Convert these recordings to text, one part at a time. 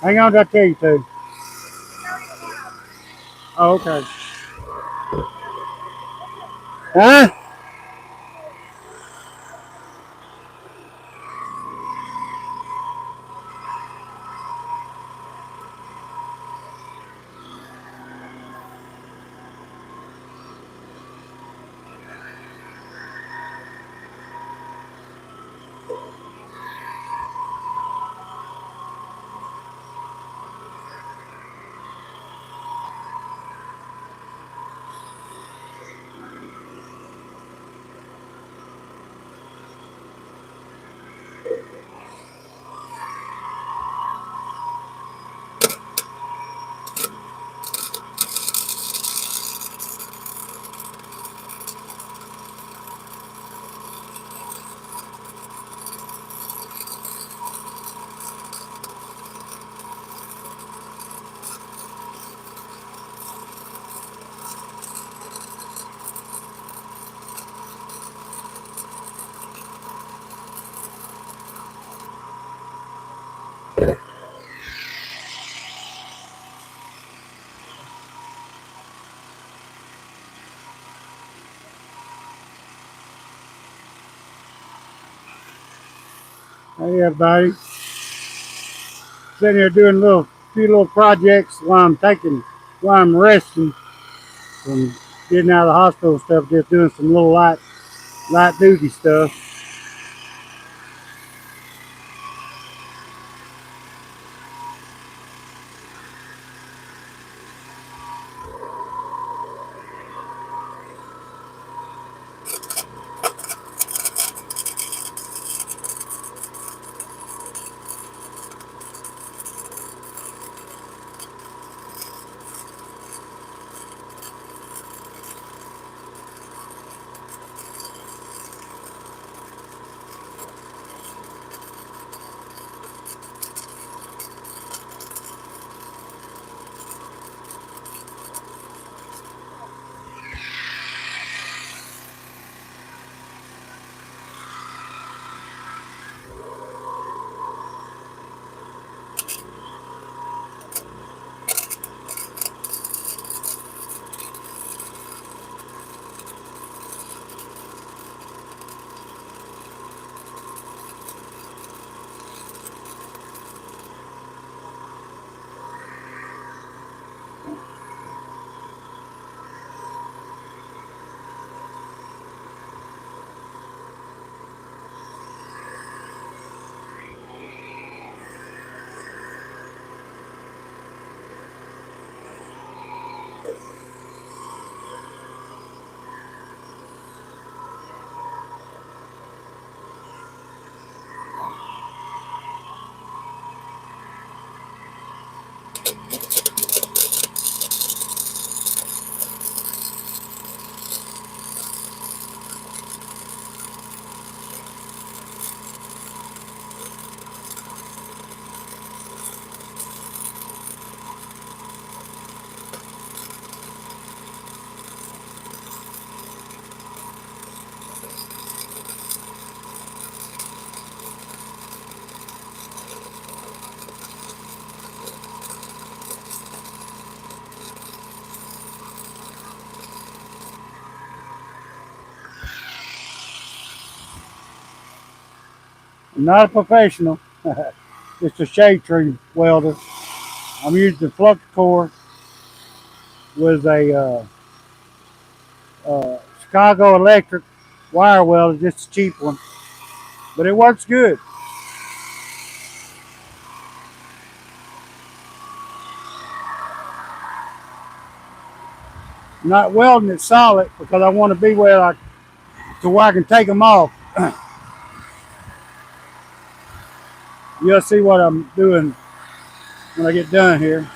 Hang on, till I tell you to. Oh, okay. Huh? Hey, everybody. Sitting here doing few little projects while I'm resting from getting out of the hospital stuff. Just doing some little light duty stuff. I'm not a professional. Just a shade tree welder. I'm using the Flux core with a Chicago Electric wire welder, just a cheap one, but it works good. I'm not welding it solid because I want to be to where I can take them off. You'll see what I'm doing when I get done here.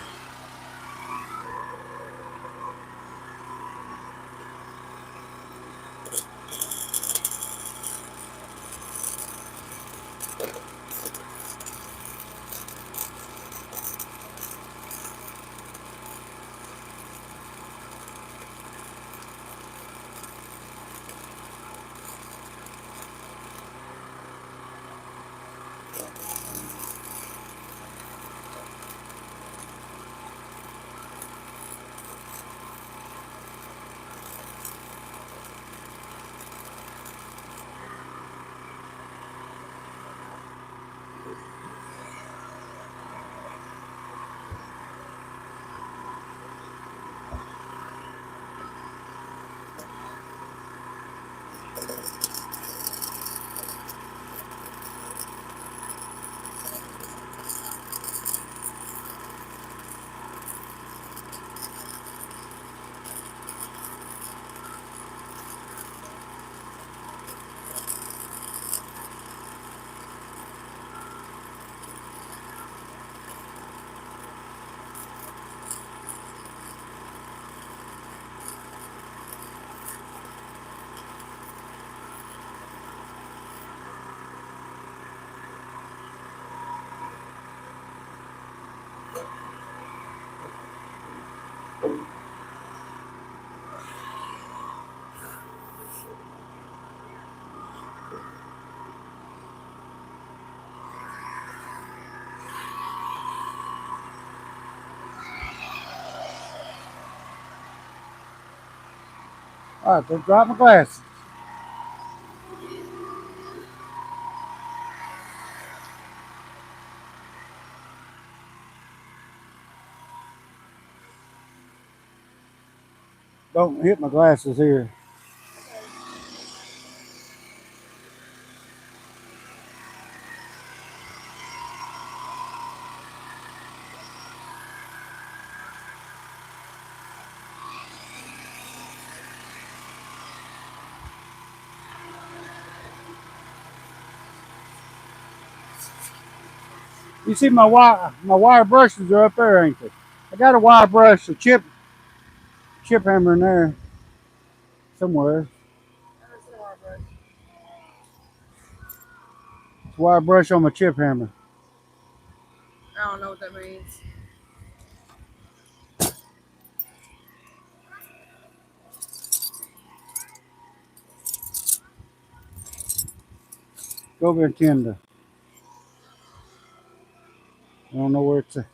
All right, don't drop my glasses. Don't hit my glasses here. You see my wire brushes are up there, ain't they? I got a wire brush, a chip hammer in there somewhere. It's a wire brush on my chip hammer. I don't know what that means. Go over and tend to. I don't know where it's at.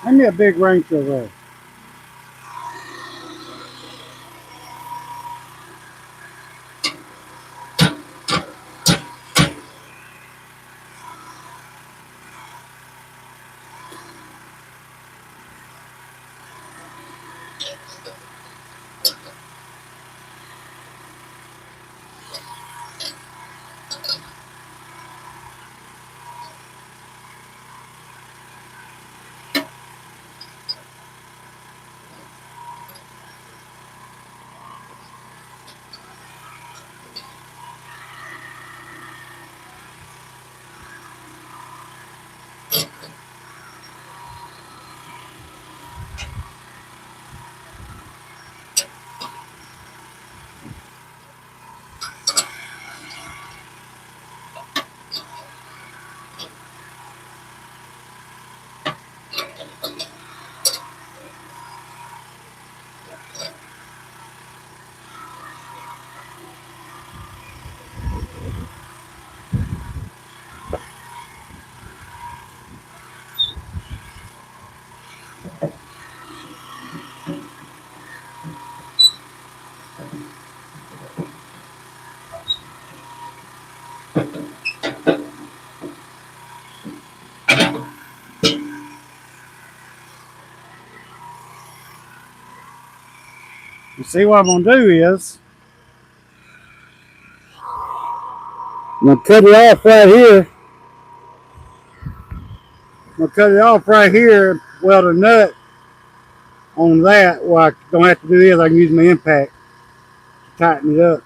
Give me a big wrench over there. You see what I'm going to do is I'm going to cut it off right here. I'm going to cut it off right here, weld a nut on that. Well, I don't have to do this. I can use my impact to tighten it up.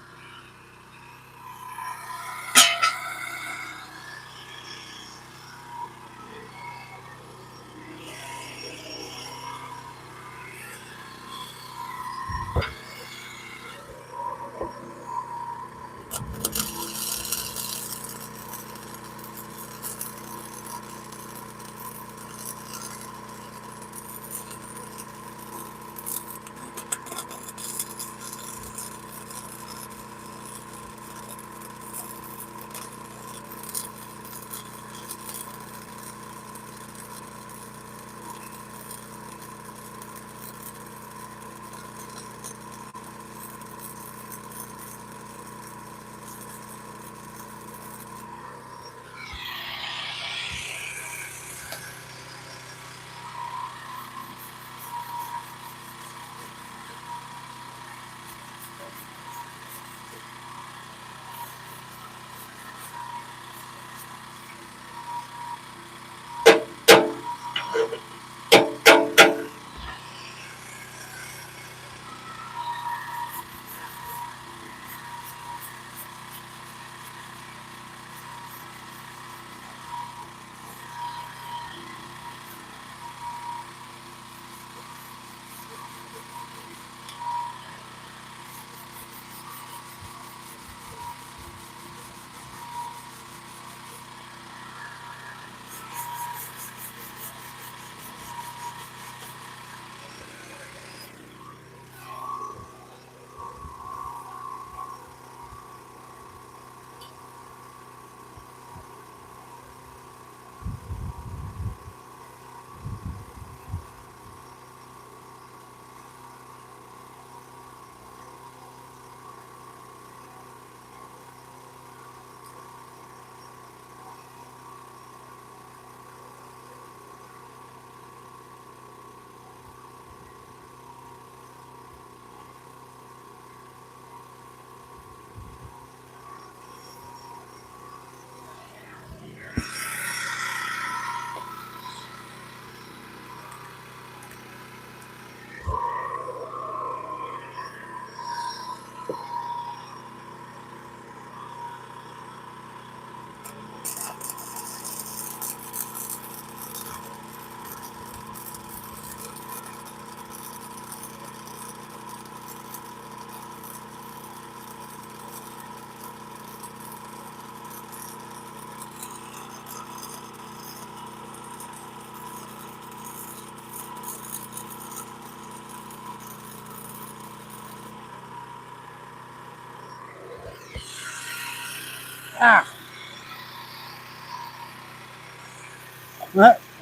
Ah,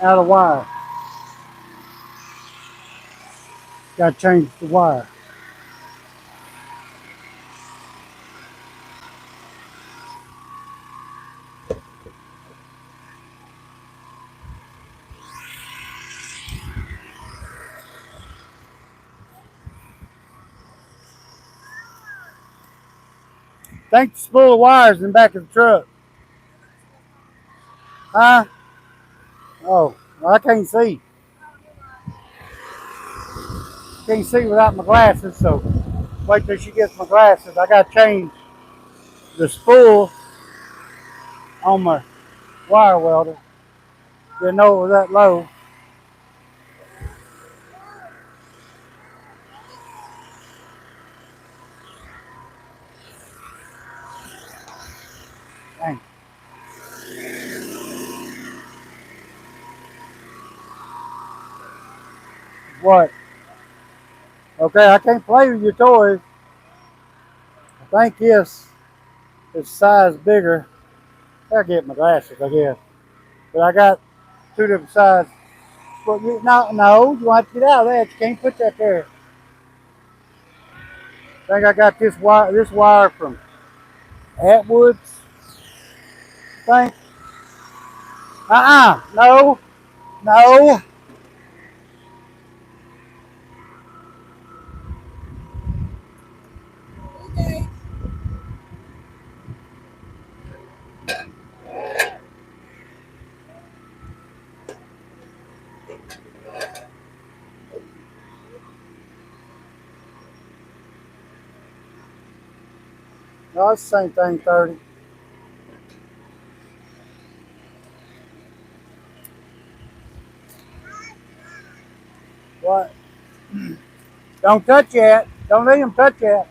out of wire. Got to change the wire. Think the spool of wires in the back of the truck. Huh? Oh, well, I can't see. Can't see without my glasses, so wait till she gets my glasses. I got to change the spool on my wire welder. Didn't know it was that low. Dang. What? Okay, I can't play with your toys. I think this is size bigger. I'll get my glasses, I guess. But I got two different sizes. But no, you want to get out of that. You can't put that there. I think I got this wire from Atwood's. Think? No. No. Okay. No, it's the same thing, 30. What? Don't touch yet. Don't let him touch yet.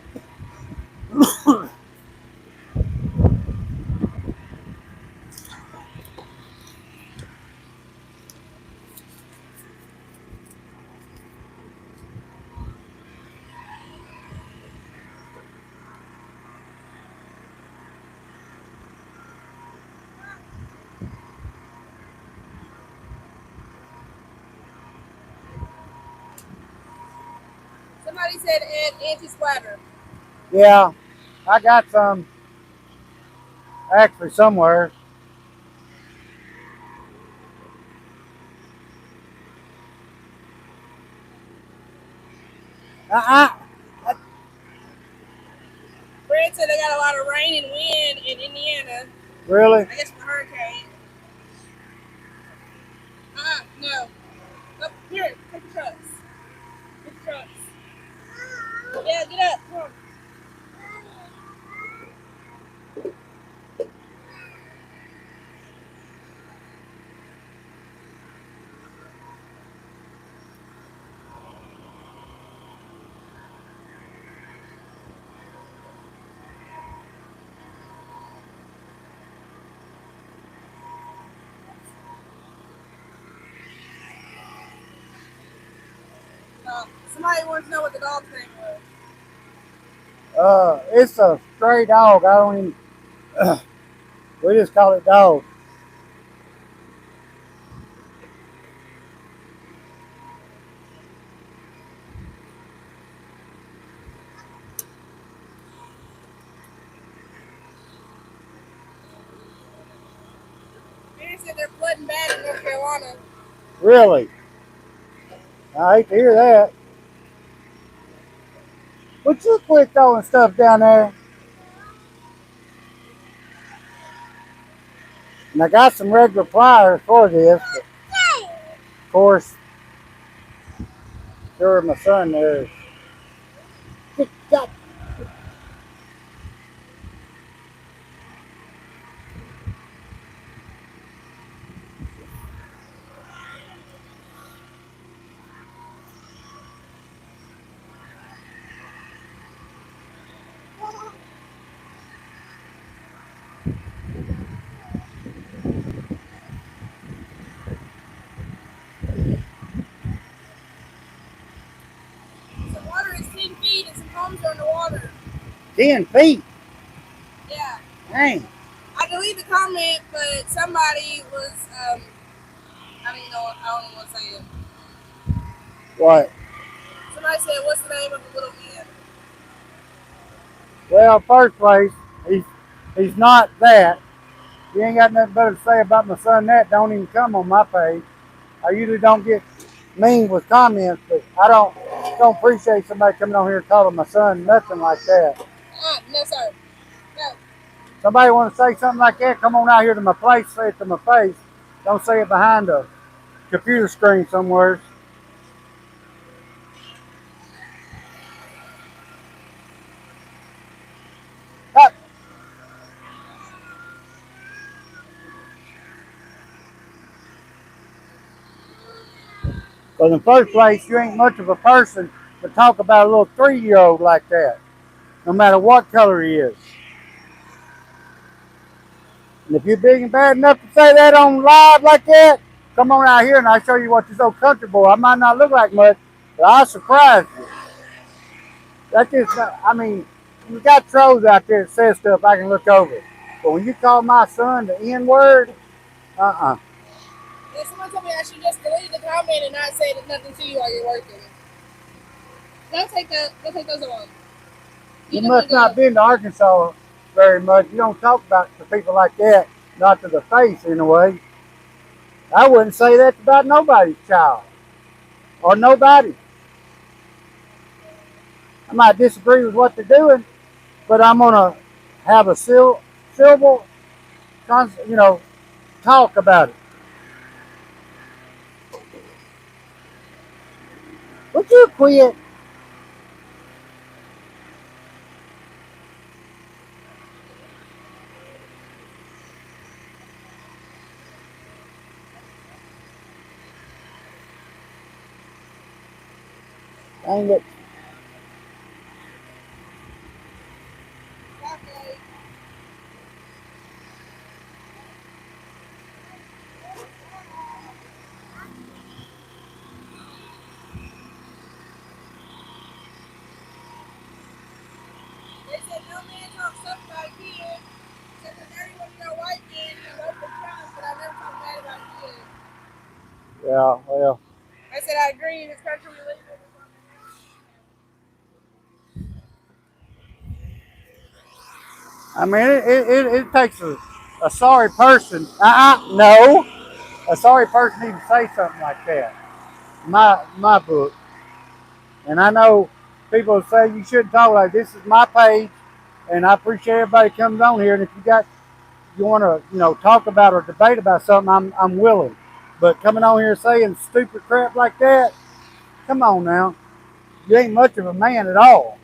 Somebody said add anti-splatter. Yeah, I got some actually somewhere. Uh-uh. Fred said they got a lot of rain and wind in Indiana. Really? I guess from the hurricane. No. Up here, take the trucks. Get the trucks. Yeah, get up. Come on. Somebody wants to know what the dog's name was. It's a stray dog. I don't even. We just call it dog. Mary said they're flooding bad in North Carolina. Really? I hate to hear that. Would you quit throwing stuff down there? And I got some regular pliers for this. But of course, sure my son there. Some water is 10 feet and some homes are underwater. 10 feet? Yeah. Dang. I deleted the comment, but somebody was, I don't even want to say it. What? Somebody said, what's the name of the little man? Well, first place, he's not that. You ain't got nothing better to say about my son that don't even come on my page. I usually don't get mean with comments, but I don't appreciate somebody coming on here and calling my son nothing like that. No, sir. No. Somebody want to say something like that, come on out here to my place, say it to my face. Don't say it behind a computer screen somewhere. Because in the first place, you ain't much of a person to talk about a little 3-year-old like that, no matter what color he is. And if you're big and bad enough to say that on live like that, come on out here and I'll show you what you're so comfortable. I might not look like much, but I'll surprise you. That's just, I mean, you got trolls out there that says stuff I can look over. But when you call my son the N word, Yeah, someone told me I should just delete the comment and not say nothing to you while you're working. Don't take those along. You must not been to Arkansas very much. You don't talk about to people like that not to the face anyway. I wouldn't say that about nobody's child or nobody. I might disagree with what they're doing, but I'm gonna have a civil, talk about it. Would you quit? Dang it. Okay. They said no man talks stuff about kids. Said the 31-year-old white man in local crimes, but I never talk bad about kids. Yeah, well, I said I agree in this country we live in. I mean, it takes a sorry person. No, a sorry person even say something like that. My book, and I know people say you shouldn't talk like this. Is my page, and I appreciate everybody comes on here. And if you want to talk about or debate about something, I'm willing. But coming on here saying stupid crap like that, come on now, you ain't much of a man at all.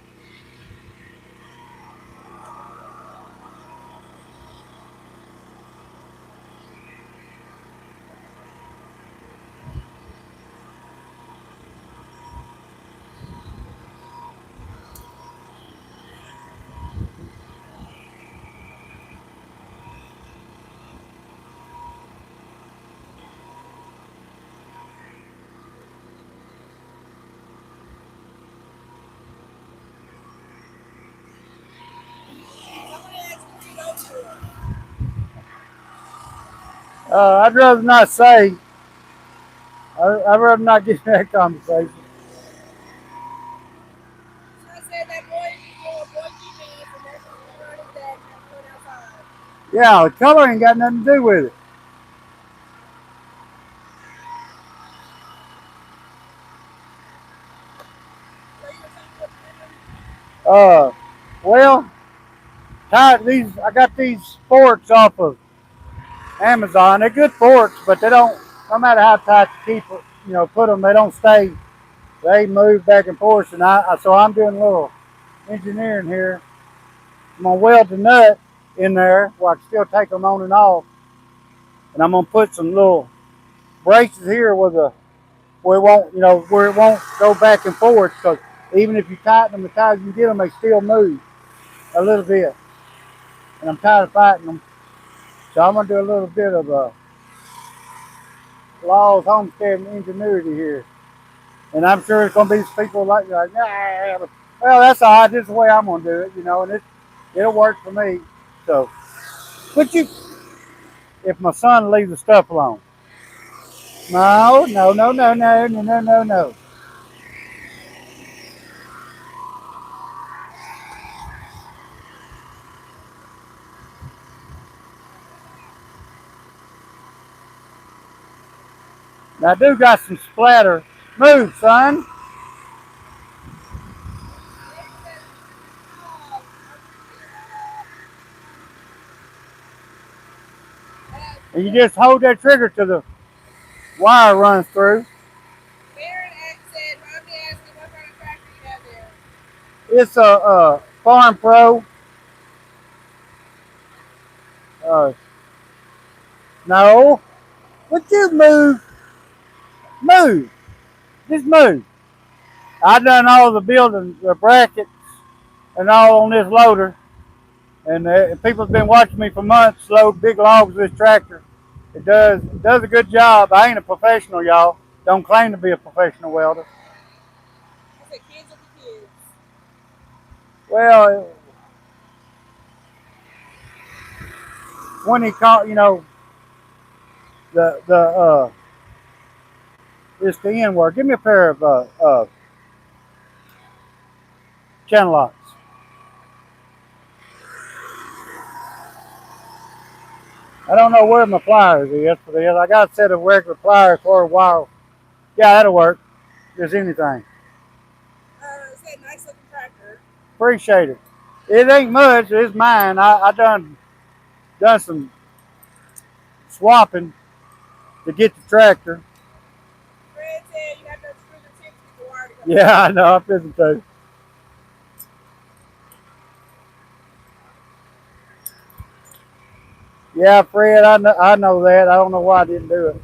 Somebody asked me to go to her. I'd rather not say. I'd rather not get in that conversation. So I said that boy is doing boy keep dance and that's his color on his dad and I'm going outside. Yeah, the color ain't got nothing to do with it. So you were talking about them? Uh, well, I got these forks off of Amazon. They're good forks, but they don't. No matter how tight you keep it, put them, they don't stay. They move back and forth, and so I'm doing a little engineering here. I'm gonna weld the nut in there where I can still take them on and off, and I'm gonna put some little braces here where it won't go back and forth. Because even if you tighten them as tight as you get them, they still move a little bit, and I'm tired of fighting them. So I'm gonna do a little bit of laws, homesteading, ingenuity here, and I'm sure it's gonna be people like nah. Well, that's all right. This is the way I'm gonna do it, and it'll work for me. So, but if my son leaves the stuff alone, no, no, no, no, no, no, no, no, no. Now I do got some splatter. Move, son. They said, And you just hold that trigger till the wire runs through. Baron said, Mommy asked me what kind of tractor you have there. It's a Farm Pro. Uh, no, would you move? Move. Just move. I done all the building, the brackets, and all on this loader. And people's been watching me for months load big logs with this tractor. It does a good job. I ain't a professional, y'all. Don't claim to be a professional welder. I said, kids will be kids. Well, when he caught, the it's the N word. Give me a pair of channel locks. I don't know where my pliers is for this. I got a set of regular pliers for a while. Yeah, that'll work. Just anything. It's that nice looking tractor. Appreciate it. It ain't much. It's mine. I done some swapping to get the tractor. Fred said you got to screw the tips with the wire to come Yeah, I know. I'm fixing to. Yeah, Fred, I know that. I don't know why I didn't do it.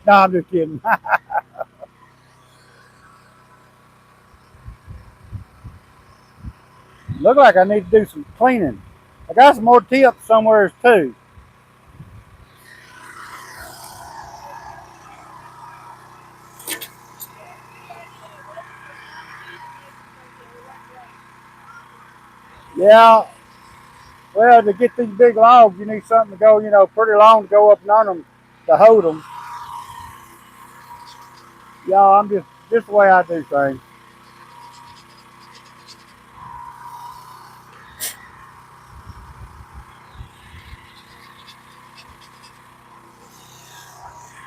No, I'm just kidding. Look like I need to do some cleaning. I got some more tips somewhere too. Yeah, well, to get these big logs, you need something to go, pretty long to go up and on them to hold them. Yeah, I'm just the way I do things.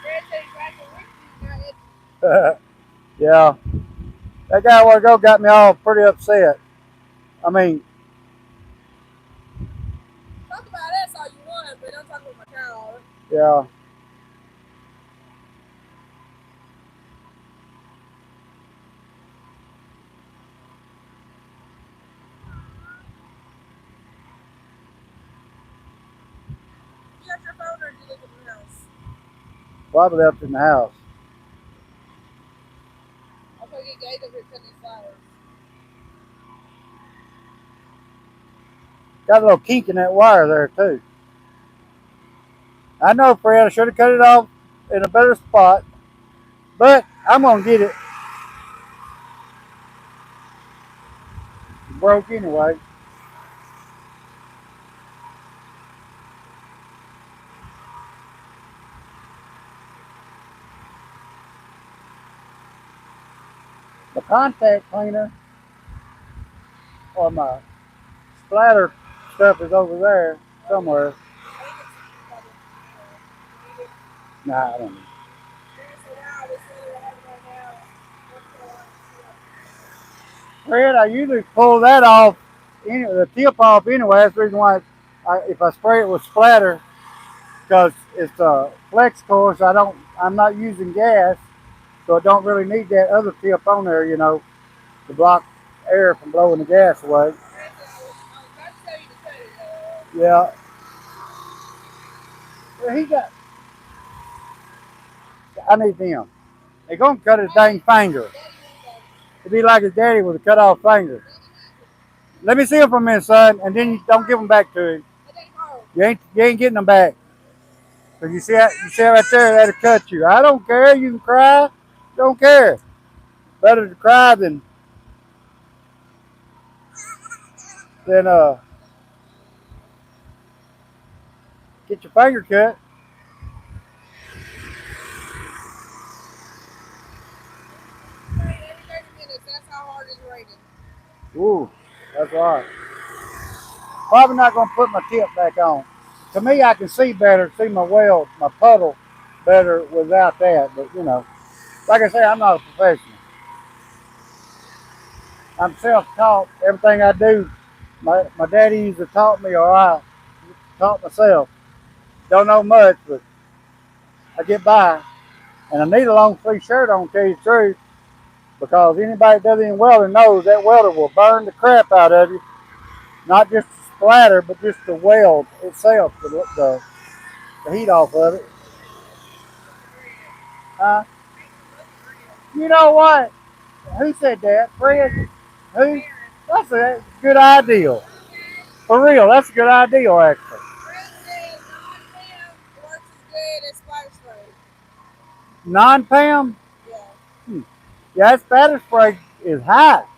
Fred said he's racking with you, not it. Yeah, that guy a while ago got me all pretty upset. I mean, Talk about us all you want, but don't talk about my cow. yeah. You got your phone or did you leave it in the house? Probably left in the house. I'll go get Gabe over here cutting these flowers. Got a little kink in that wire there too. I know, Fred. I should have cut it off in a better spot, but I'm gonna get it. It broke anyway. The contact cleaner or my splatter stuff is over there somewhere. Nah, I don't know. Fred, I usually pull that off, the tip off anyway. That's the reason why if I spray it with splatter, because it's a flex course, I'm not using gas, so I don't really need that other tip on there, to block air from blowing the gas away. Yeah. Well, I need them. They're gonna cut his dang finger. It'd be like his daddy with a cut off finger. Let me see him for a minute, son, and then you don't give them back to him. You ain't getting them back. Cause you see right there, that'll cut you. I don't care. You can cry. Don't care. Better to cry than get your finger cut. Every 30 minutes, that's how hard it's raining. Ooh, that's all right. Probably not gonna put my tip back on. To me, I can see better, see my weld, my puddle better without that. But like I say, I'm not a professional. I'm self-taught. Everything I do, my daddy used to taught me, or I taught myself. Don't know much, but I get by. And I need a long sleeve shirt on, to tell you the truth, because anybody that does any welding knows that welder will burn the crap out of you. Not just the splatter, but just the weld itself, the heat off of it. Uh, you know what? Who said that? Fred? Who? That's a good idea. For real, that's a good idea, actually. Non-Pam? Yeah. Yeah, that spatter spray is hot.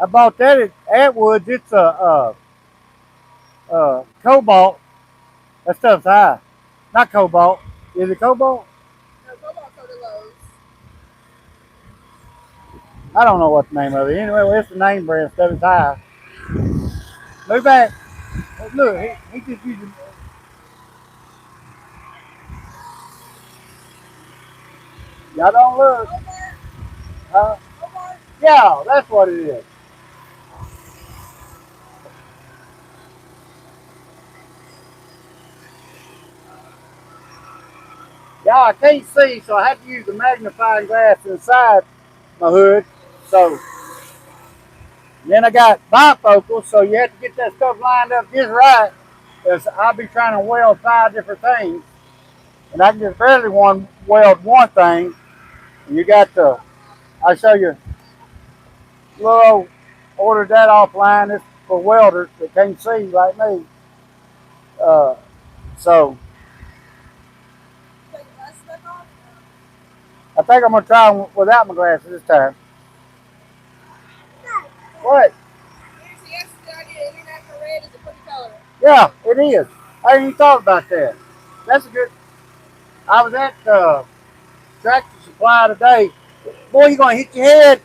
I bought that at Atwoods. It's a cobalt. That stuff's high. Not cobalt. Is it cobalt? No, Cobalt Coated Lows. I don't know what the name of it. Anyway, well, it's the name brand stuff. It's high. Move back. Look, he just using. Y'all don't look. Huh? Yeah, that's what it is. Yeah, I can't see, so I had to use the magnifying glass inside my hood. So then I got bifocals, so you have to get that stuff lined up just right. Because I'll be trying to weld 5 different things, and I can just barely weld one thing. And you got the, I'll show you, little ordered that offline. It's for welders that can't see like me. Uh, so I think I'm gonna try without my glasses this time. What? Yeah, it is. I didn't even thought about that. That's a good. I was at Tractor Supply today. Boy, you gonna hit your head.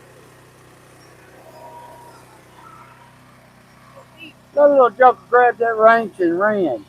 That little joker grabbed that wrench and ran.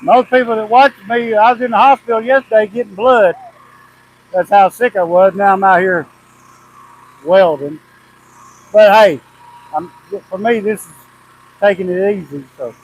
Most people that watch me, I was in the hospital yesterday getting blood. That's how sick I was. Now I'm out here welding. But hey, for me this is taking it easy. So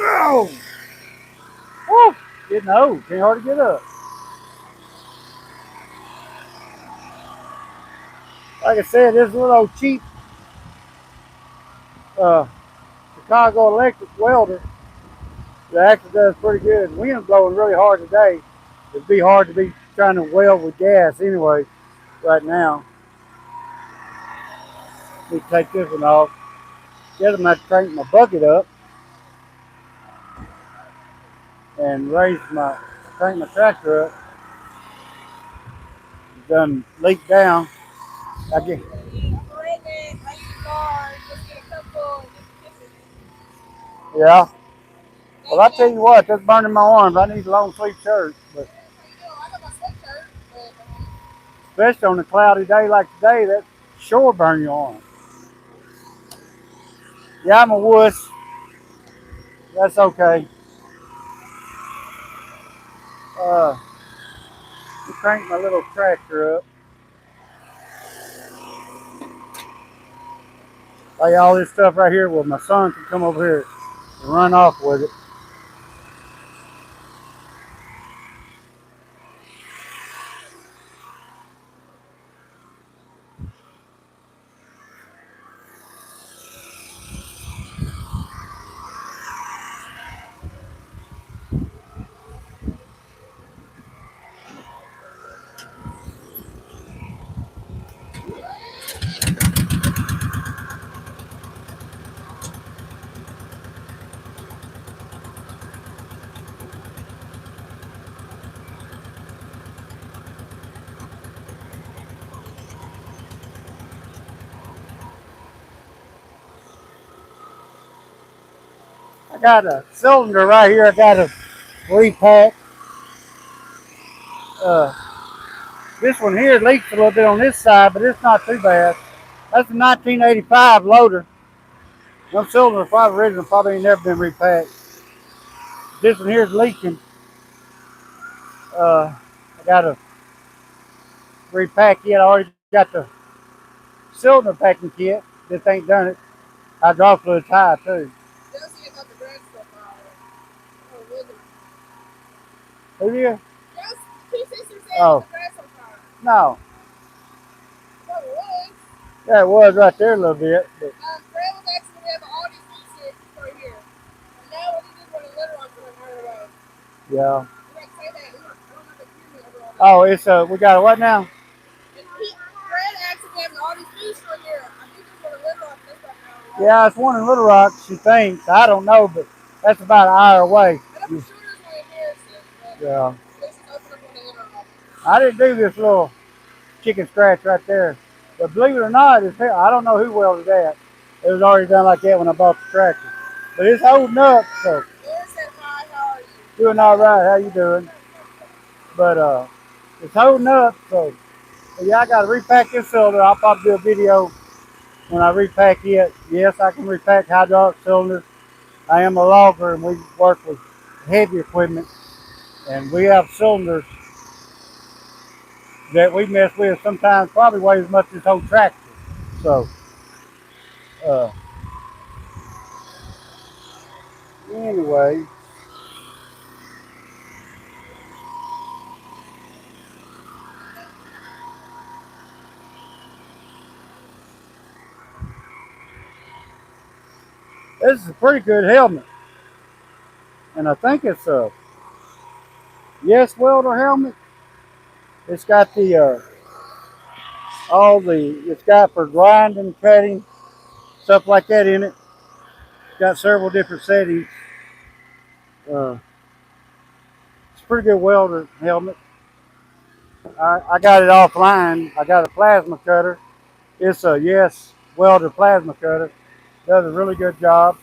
oh, woo, getting old. Can't hardly get up. Like I said, this little cheap uh, Chicago electric welder that actually does pretty good. Wind's blowing really hard today. It'd be hard to be trying to weld with gas anyway right now. Let me take this one off. Get them to crank my bucket up and crank my tractor up. It's done leaked down. I get, yeah. Well, I tell you what, that's burning my arms. I need a long sleeve shirt, but especially on a cloudy day like today, that sure burn your arm. Yeah, I'm a wuss. That's okay. Uh, crank my little tractor up. Lay all this stuff right here where my son can come over here and run off with it. I got a cylinder right here. I got to repack. Uh, this one here leaks a little bit on this side, but it's not too bad. That's a 1985 loader. Them cylinders probably ain't never been repacked. This one here is leaking. I got to repack it. I already got the cylinder packing kit. This ain't done it. Hydraulic fluid's high too. Who you? Oh, no. Yeah, it was right there a little bit. But Fred was asking me about all these features for a year. And now when he just want to litter on to right away. yeah. You like say that? I don't know if they hear me over all that. Oh, it's we got a what now? Fred asked me about all these features for a year. I think just want to litter on this right now. Yeah, it's one in Little Rock, she thinks. I don't know, but that's about an hour away. And I'm sure there's one in Harrison. Yeah. This is open up on the litter on. I didn't do this little chicken scratch right there. But believe it or not, I don't know who welded that. It was already done like that when I bought the tractor. But it's holding up, so. Hi, how are you? Doing all right. How you doing? But it's holding up, so. But yeah, I got to repack this cylinder. I'll probably do a video when I repack it. Yes, I can repack hydraulic cylinders. I am a logger, and we work with heavy equipment. And we have cylinders that we mess with sometimes probably weigh as much as this whole tractor. So, uh, anyway, this is a pretty good helmet. And I think it's a Yes Welder helmet. It's got the it's got for grinding, cutting, stuff like that in it. It's got several different settings. Uh, it's a pretty good welder helmet. I got it offline. I got a plasma cutter. It's a Yes Welder plasma cutter. Does a really good job.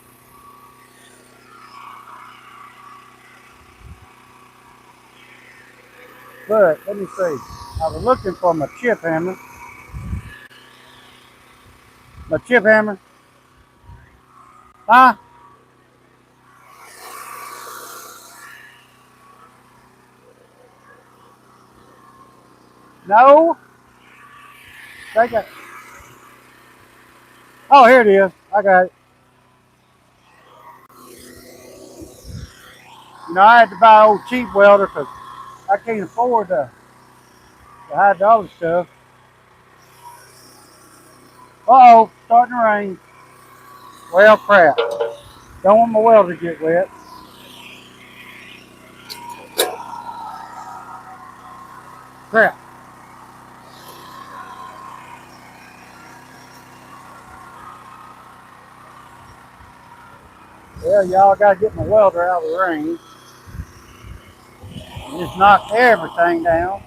But let me see. I was looking for my chip hammer. My chip hammer. Huh? No. Take it. Oh, here it is. I got it. You know, I had to buy an old cheap welder because I can't afford the hydraulic stuff. Uh-oh, starting to rain. Well, crap. Don't want my welder to get wet. Crap. Well, y'all got to get my welder out of the rain. Just knocked everything down.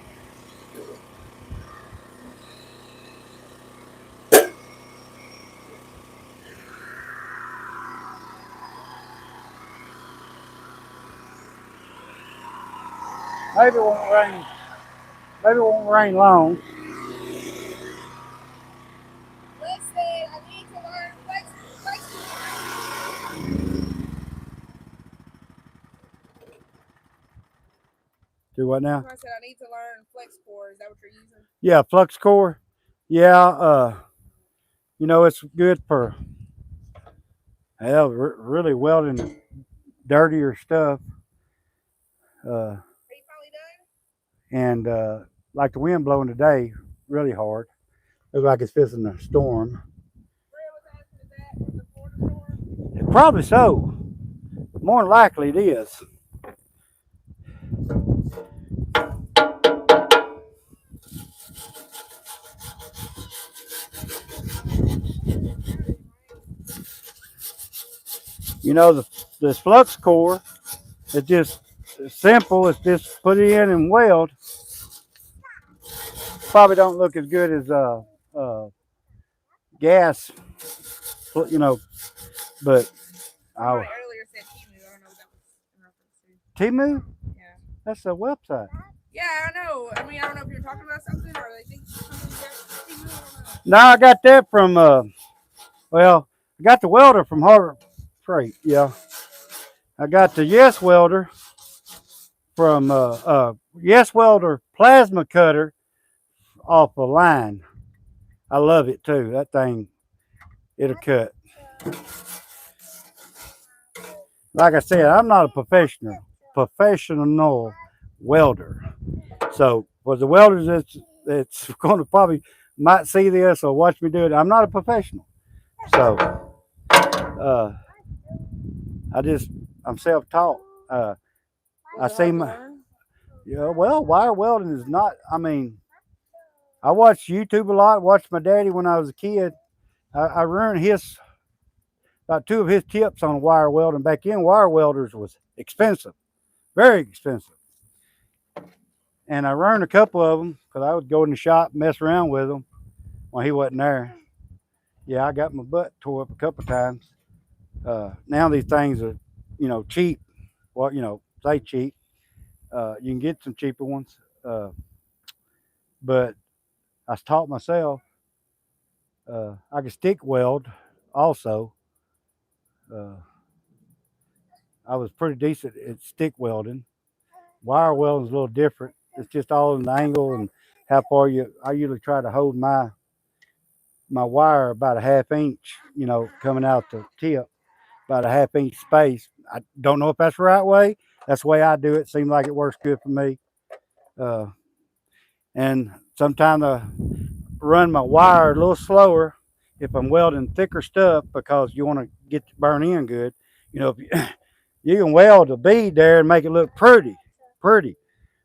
Maybe it won't rain. Maybe it won't rain long. Do what now? I said I need to learn flex core. Is that what you're using? Yeah, flux core. Yeah, you know it's good for hell, really welding dirtier stuff. Uh, Are you finally done? and like the wind blowing today, really hard. Looks like it's fixing a storm. Fred was asking, is that from the Florida storm? Probably so. More than likely it is. You know, the flux core, it's just simple. It's just put it in and weld. Probably don't look as good as gas, you know, but Somebody oh, earlier said Timu. I don't know what that was in reference to. Timu, Yeah. that's a website. Yeah, I know. I mean, I don't know if you're talking about something or they think something's got Timu. I don't know. No, I got that from well, I got the welder from Harbor Freight. Yeah, I got the Yes welder from Yes welder plasma cutter off a line. I love it too. That thing, it'll cut. Like I said, I'm not a professional welder. So for the welders that's going to probably might see this or watch me do it, I'm not a professional. So uh, I'm self-taught. I Was it see hard to my learn? yeah. Well, wire welding is not. I mean, I watched YouTube a lot. Watched my daddy when I was a kid. I learned his about two of his tips on wire welding. Back then, wire welders was expensive, very expensive. And I learned a couple of them because I would go in the shop, mess around with them when he wasn't there. Yeah, I got my butt tore up a couple times. Now these things are, cheap. Well, say cheap. You can get some cheaper ones. But I taught myself. I can stick weld also. Uh, I was pretty decent at stick welding. Wire welding is a little different. It's just all in the angle and how far you. I usually try to hold my wire about a half inch, coming out the tip, about a half inch space. I don't know if that's the right way. That's the way I do it. Seems like it works good for me. Uh, and sometimes I run my wire a little slower if I'm welding thicker stuff because you want to get it burn in good. If you can weld a bead there and make it look pretty.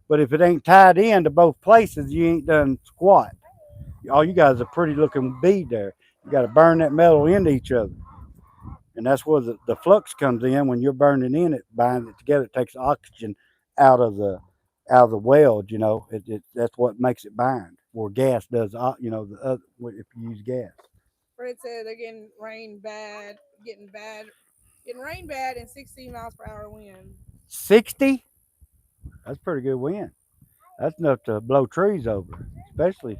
But if it ain't tied in to both places, you ain't done squat. All you got is a pretty looking bead there. You got to burn that metal into each other. And that's where the flux comes in. When you're burning in it, binding it together, it takes oxygen out of the weld. That's what makes it bind. Where gas does, the other, if you use gas. Fred said they're getting rain bad, getting rain bad and 16 miles per hour wind. 60. That's pretty good wind. That's enough to blow trees over, especially.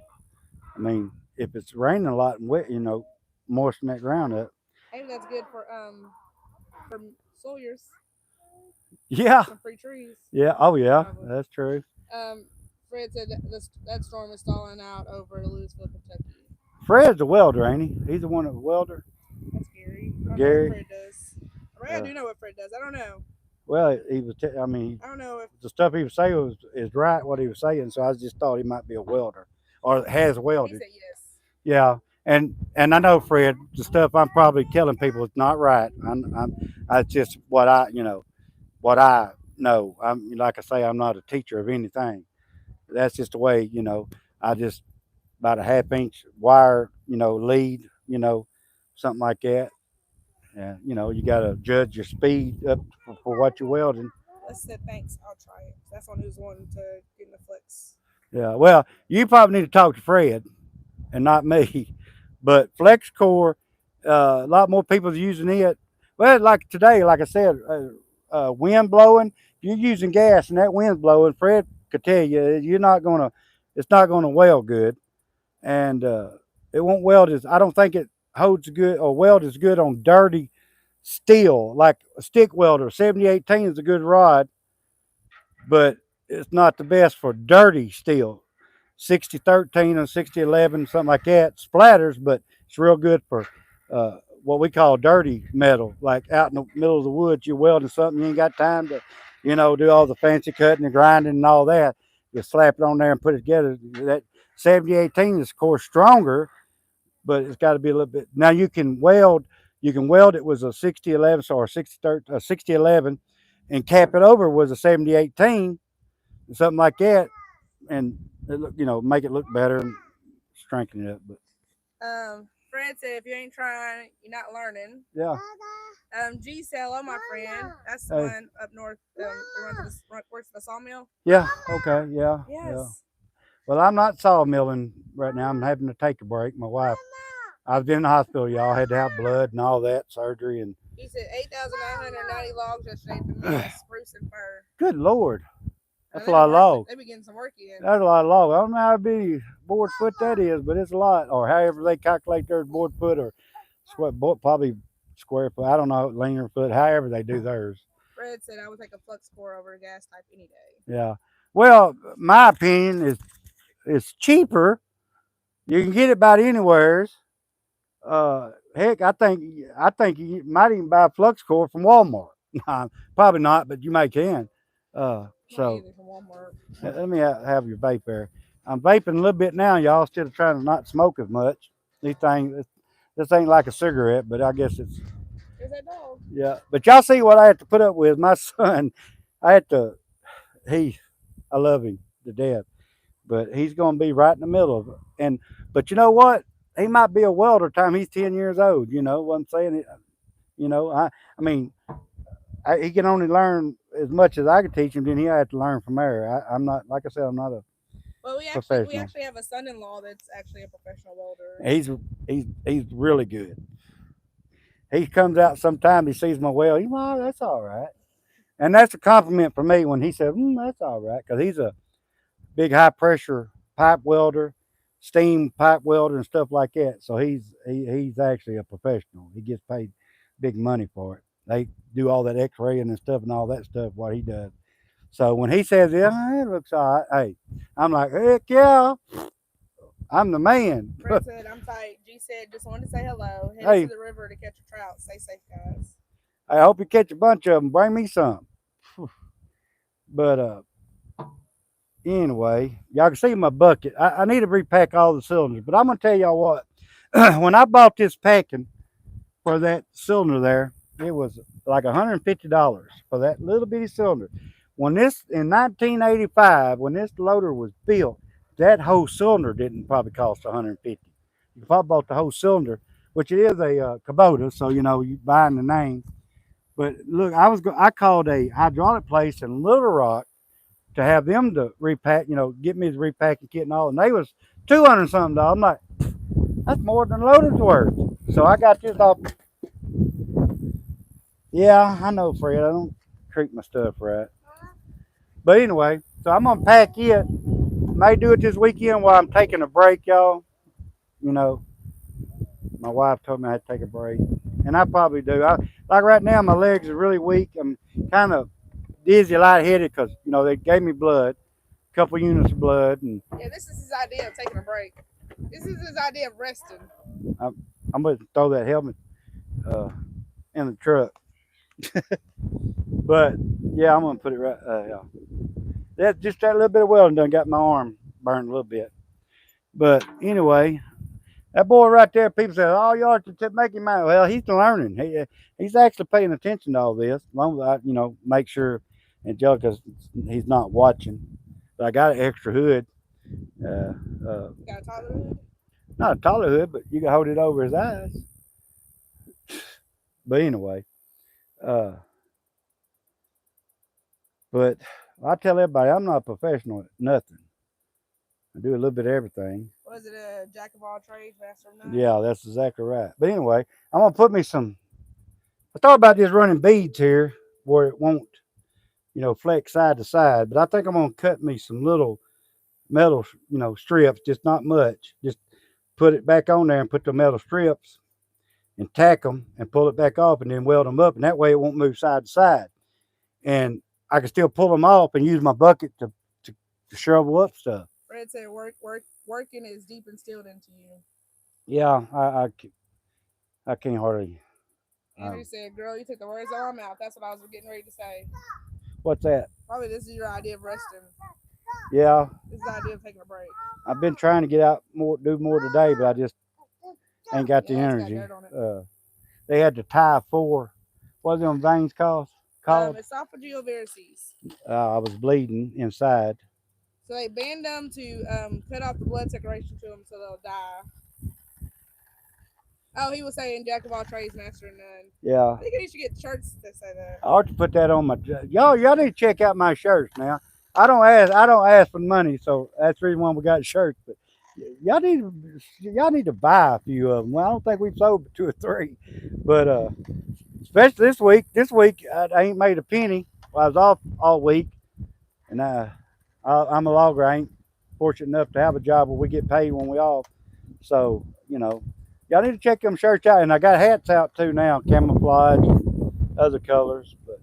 I mean, if it's raining a lot and wet, moisten that ground up. Maybe that's good for Sawyer's. Yeah, Some free trees. yeah. Oh, yeah. Probably. That's true. Um, Fred said that storm is stalling out over Louisville, Kentucky. Fred's a welder, ain't he? He's the one that's a welder. That's Gary. I don't know what Gary. Fred does. I mean, I do know what Fred does. I don't know. Well, he was. I mean, I don't know if the stuff he was saying is right. What he was saying, so I just thought he might be a welder or has he welded. said yes. Yeah, and I know Fred. The stuff I'm probably telling people is not right. I just what I know. I'm like I say, I'm not a teacher of anything. That's just the way I just about a half inch wire, lead, something like that. And you got to judge your speed up for what you're welding. Les said thanks. I'll try it. That's one who's wanting to get in the Flux. Yeah, well, you probably need to talk to Fred and not me. But FlexCore, a lot more people are using it. Well, like today, like I said, wind blowing. If you're using gas and that wind's blowing, Fred could tell you it's not gonna weld good, and it won't weld as. I don't think it holds good or weld as good on dirty steel like a stick welder. 7018 is a good rod, but it's not the best for dirty steel. 6013 or 6011, something like that, splatters, but it's real good for what we call dirty metal, like out in the middle of the woods, you're welding something, you ain't got time to, do all the fancy cutting and grinding and all that. You slap it on there and put it together. That 7018 is, of course, stronger, but it's got to be a little bit. Now you can weld it with a 6011 or a 6011 and cap it over with a 7018, something like that, and it look, make it look better and strengthen it up. But Fred said, if you ain't trying, you're not learning. yeah, G said, hello, my friend. That's the hey, one up north works at the sawmill. yeah, okay, yeah, Yes. yeah. Well, I'm not sawmilling right now. I'm having to take a break. My wife, I was in the hospital, y'all. Had to have blood and all that surgery, and He said 8,990 logs yesterday from the spruce and fir. good Lord, that's a lot of logs. They be getting some work in. That's a lot of logs. I don't know how many board foot that is, but it's a lot. Or however they calculate their board foot, or probably square foot. I don't know, linear foot. However they do theirs. Fred said I would take a flux core over a gas type any day. Yeah. Well, my opinion is it's cheaper. You can get it about anywheres. Heck, I think you might even buy a flux core from Walmart. Probably not, but you may can. So let me have your vape there. I'm vaping a little bit now, y'all. Instead of trying to not smoke as much. These things, this ain't like a cigarette, but I guess it's. There's that dog. Yeah, but y'all see what I had to put up with. My son, I had to. I love him to death, but he's going to be right in the middle of it. But you know what? He might be a welder time he's 10 years old. You know what I'm saying? I mean, he can only learn as much as I can teach him. Then he had to learn from there. I'm not, like I said, I'm not a Well, we professional. actually have a son-in-law that's actually a professional welder. He's really good. He comes out sometime. He sees my weld. He's like, oh, that's all right. And that's a compliment for me when he said, that's all right, because he's a big high pressure pipe welder, steam pipe welder, and stuff like that. So he's actually a professional. He gets paid big money for it. They do all that X-raying and stuff and all that stuff what he does. So when he says, yeah, it looks all right, hey, I'm like, heck yeah, I'm the man. Fred said, I'm tight. G said, just wanted to say hello. Headed to the river to catch a trout. Stay safe, guys. I hope you catch a bunch of them. Bring me some. But anyway, y'all can see my bucket. I need to repack all the cylinders, but I'm gonna tell y'all what. When I bought this packing for that cylinder there, it was like $150 for that little bitty cylinder. When this in 1985, when this loader was built, that whole cylinder didn't probably cost $150. You probably bought the whole cylinder, which it is a Kubota, so you buying the name. But look, I called a hydraulic place in Little Rock to have them to repack, get me the repacking kit and all, and they was $200 something. I'm like, that's more than loader's worth. So I got this off. Yeah, I know, Fred. I don't treat my stuff right. But anyway, so I'm gonna pack it. May do it this weekend while I'm taking a break, y'all. My wife told me I had to take a break, and I probably do. Like right now, my legs are really weak. I'm kind of dizzy, lightheaded because they gave me blood, a couple units of blood, and yeah, this is his idea of taking a break. This is his idea of resting. I'm going to throw that helmet in the truck. But yeah, I'm going to put it right. Yeah, that's just that little bit of welding done got my arm burned a little bit. But anyway, that boy right there, people say, "Oh, you ought to make him out." Well, he's learning. He's actually paying attention to all this. As long as I, make sure Angelica's he's not watching. But I got an extra hood. You got a taller hood? Not a taller hood, but you can hold it over his eyes. But anyway, but I tell everybody I'm not a professional at nothing. I do a little bit of everything. Was it a jack of all trades, master of none? Yeah, that's exactly right. But anyway, I'm gonna put me some. I thought about just running beads here where it won't, flex side to side. But I think I'm gonna cut me some little metal, strips, just not much. Just put it back on there and put the metal strips and tack them and pull it back off and then weld them up, and that way it won't move side to side. And I can still pull them off and use my bucket to shovel up stuff. Fred said working is deep instilled into you. Yeah, I can't hardly. Andrew said, "Girl, you took the words out of my mouth." That's what I was getting ready to say. What's that? Probably this is your idea of resting. Yeah. This is the idea of taking a break. I've been trying to get out more, do more today, but I just ain't got the energy. Got dirt on it. They had to tie 4. What them veins called? Esophageal varices. I was bleeding inside. So they banned them to cut off the blood circulation to them so they'll die. Oh, he was saying jack of all trades, master of none. Yeah. I think you should get shirts that say that. I ought to put that on my. Y'all need to check out my shirts now. I don't ask for money, so that's the reason why we got shirts. But y'all need to buy a few of them. Well, I don't think we've sold but 2 or 3, but especially this week. This week I ain't made a penny. Well, I was off all week, and I'm a logger. I ain't fortunate enough to have a job where we get paid when we off. So y'all need to check them shirts out. And I got hats out too now, camouflage, other colors. But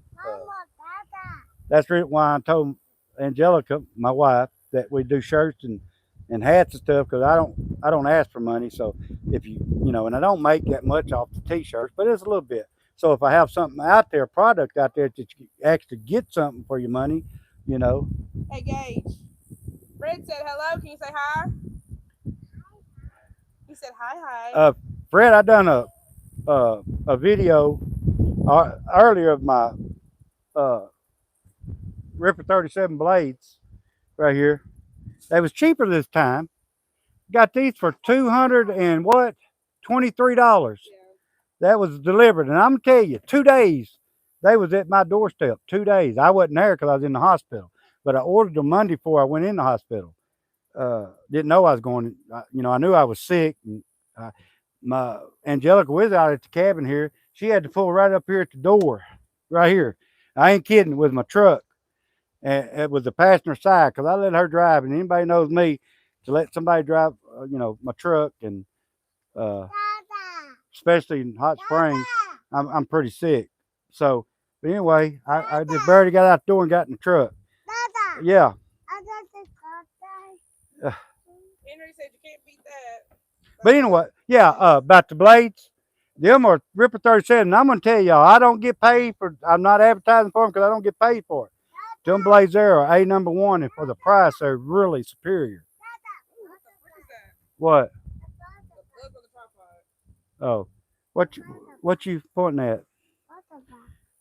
that's why I told Angelica, my wife, that we do shirts and hats and stuff, because I don't ask for money. So if and I don't make that much off the t-shirts, but it's a little bit. So if I have something out there, product out there that you actually get something for your money, Hey Gage, Fred said hello. Can you say hi? He said hi. Fred, I done a video earlier of my Ripper 37 blades right here. They was cheaper this time. Got these for $200 and what? $23. Yeah. That was delivered, and I'm gonna tell you, 2 days they was at my doorstep. 2 days. I wasn't there because I was in the hospital, but I ordered them Monday before I went in the hospital. Didn't know I was going. I knew I was sick. And my Angelica was out at the cabin here. She had to pull right up here at the door, right here. I ain't kidding. With my truck, and it was the passenger side, because I let her drive. And anybody knows me, to let somebody drive, my truck, and especially in hot springs, I'm pretty sick. So, but anyway, I just barely got out the door and got in the truck. Yeah. Henry said you can't beat that. But anyway, yeah, about the blades, them are Ripper 37. And I'm going to tell y'all, I don't get paid for, I'm not advertising for them because I don't get paid for it. Them blades there are A number 1, and for the price, they're really superior. What? Oh, what you pointing at?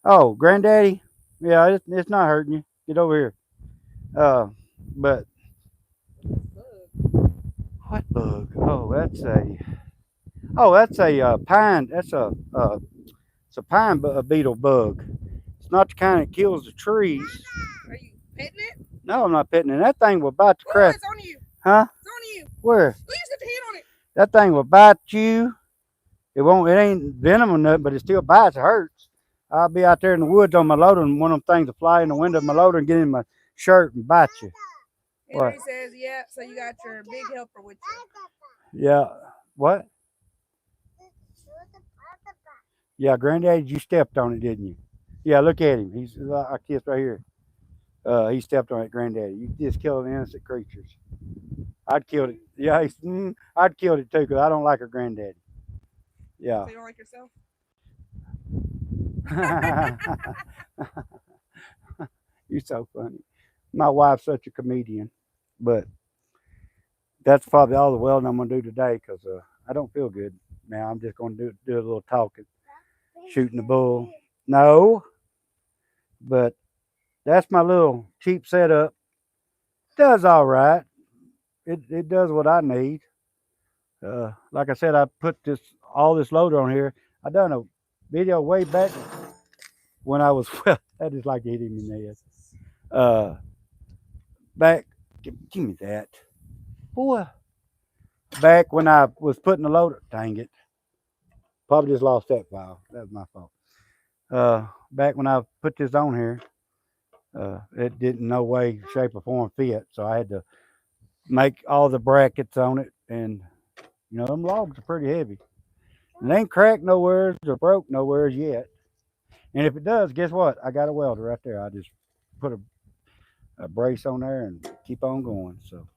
Oh, Granddaddy? Yeah, it's not hurting you. Get over here. But what bug? Oh, that's a pine. It's a pine beetle bug. It's not the kind that kills the trees. Are you petting it? No, I'm not petting it. That thing will bite the crap. It's on you. Huh? It's on you. Where? Look, you set your hand on it. That thing will bite you. It won't. It ain't venom or nothing, but it still bites. It hurts. I'll be out there in the woods on my loader, and one of them things will fly in the window of my loader and get in my shirt and bite you. Henry says, yeah, so you got your big helper with you. Yeah. What? Yeah, Granddaddy, you stepped on it, didn't you? Yeah, look at him. He's a kiss right here. He stepped on it, Granddaddy. You just killed innocent creatures. I'd killed it. Yeah, I'd killed it too, because I don't like her Granddaddy. Yeah. So you don't like yourself? You're so funny. My wife's such a comedian, but that's probably all the welding I'm gonna do today, because I don't feel good now. I'm just gonna do a little talking, shooting the bull. No, but that's my little cheap setup. Does all right. It does what I need. Like I said, I put all this loader on here. I done a video way back when I was well. That is like hitting me in the head. Back, give me that, boy. Back when I was putting the loader, dang it, probably just lost that file. That was my fault. Back when I put this on here, it didn't no way, shape, or form fit, so I had to make all the brackets on it, and them logs are pretty heavy. And they ain't cracked nowhere or broke nowhere yet. And if it does, guess what? I got a welder right there. I just put a brace on there and keep on going. So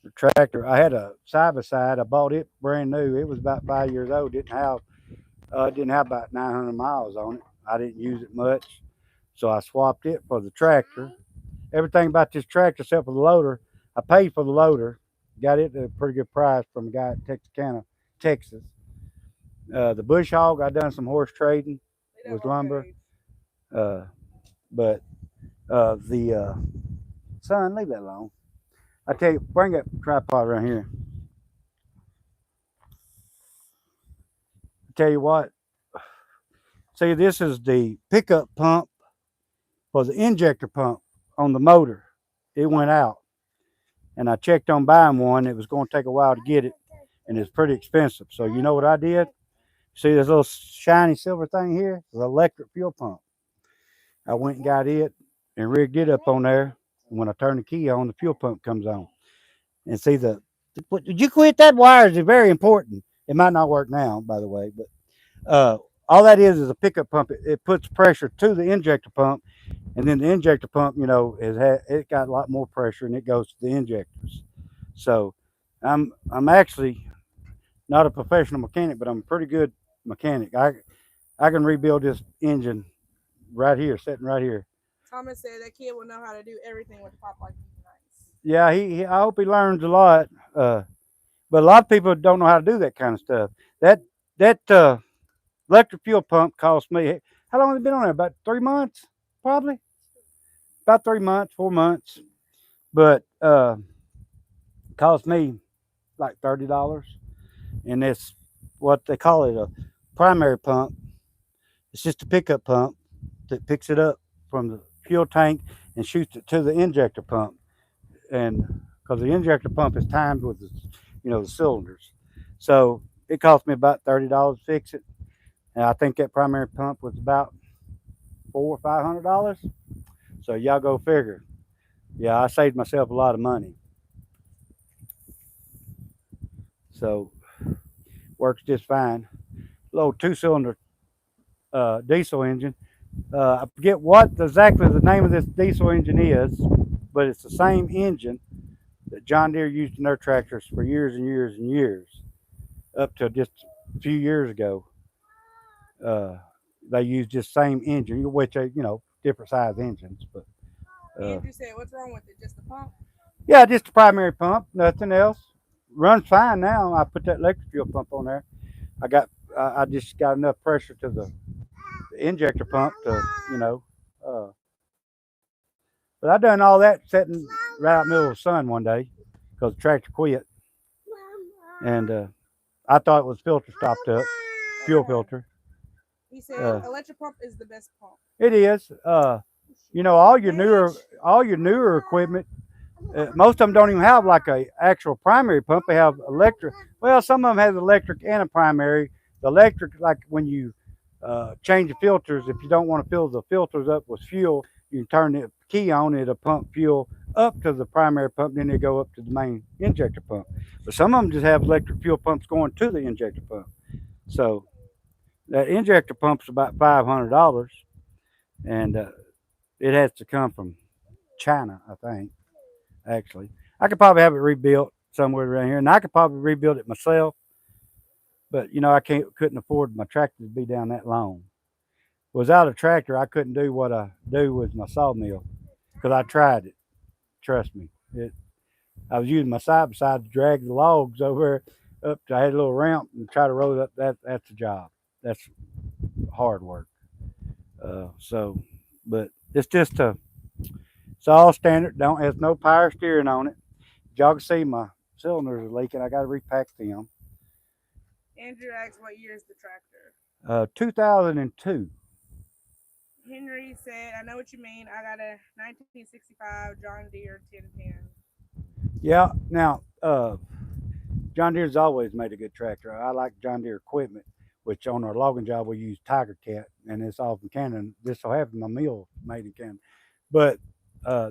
the tractor, I had a side by side. I bought it brand new. It was about 5 years old. Didn't have about 900 miles on it. I didn't use it much, so I swapped it for the tractor. Everything about this tractor except for the loader, I paid for the loader. Got it at a pretty good price from a guy at Texarkana, Texas. The bush hog, I done some horse trading with lumber. Uh, but the son, leave that alone. I tell you, bring that tripod around here. I tell you what. See, this is the pickup pump for the injector pump on the motor. It went out, and I checked on buying one. It was going to take a while to get it, and it's pretty expensive. So you know what I did? See this little shiny silver thing here? The electric fuel pump. I went and got it and rigged it up on there. And when I turn the key on, the fuel pump comes on. And see did you quit that wire? Is very important. It might not work now, by the way, but all that is a pickup pump. It puts pressure to the injector pump, and then the injector pump, it got a lot more pressure, and it goes to the injectors. So I'm actually not a professional mechanic, but I'm a pretty good mechanic. I can rebuild this engine right here, sitting right here. Thomas said that kid will know how to do everything with the pop like he's nice. Yeah, I hope he learns a lot. But a lot of people don't know how to do that kind of stuff. That electric fuel pump cost me. How long has it been on there? About 3 months, probably. About 3 months, 4 months. But cost me like $30, and it's what they call it, a primary pump. It's just a pickup pump that picks it up from the fuel tank and shoots it to the injector pump. And because the injector pump is timed with the cylinders, so it cost me about $30 to fix it. And I think that primary pump was about $400 or $500. So y'all go figure. Yeah, I saved myself a lot of money. So works just fine. Little 2-cylinder diesel engine. I forget what exactly the name of this diesel engine is, but it's the same engine that John Deere used in their tractors for years and years and years, up to just a few years ago. They used this same engine, which different size engines, but Andrew said, "What's wrong with it? Just the pump?" Yeah, just the primary pump, nothing else. Runs fine now. I put that electric fuel pump on there. I just got enough pressure to the injector pump to But I done all that sitting right out in the middle of the sun one day because the tractor quit, and I thought it was filter stopped up, fuel filter. He said electric pump is the best pump. It is. All your newer equipment. Most of them don't even have like a actual primary pump. They have electric. Well, some of them have electric and a primary. The electric, like when you change the filters, if you don't want to fill the filters up with fuel, you can turn the key on. It'll pump fuel up to the primary pump, then they go up to the main injector pump. But some of them just have electric fuel pumps going to the injector pump. So that injector pump's about $500, and it has to come from China, I think. Actually, I could probably have it rebuilt somewhere around here, and I could probably rebuild it myself. But I couldn't afford my tractor to be down that long. Without a tractor, I couldn't do what I do with my sawmill because I tried it. Trust me, I was using my side by side to drag the logs over up. I had a little ramp and try to roll it up. That's a job. That's hard work. But it's just it's all standard. Don't has no power steering on it. Y'all can see my cylinders are leaking. I got to repack them. Andrew asked, "What year is the tractor?" 2002. Henry said, "I know what you mean. I got a 1965 John Deere 1010." Yeah. Now, John Deere's always made a good tractor. I like John Deere equipment, which on our logging job we use Tiger Cat, and it's all from Canada. This will have my mill made in Canada. But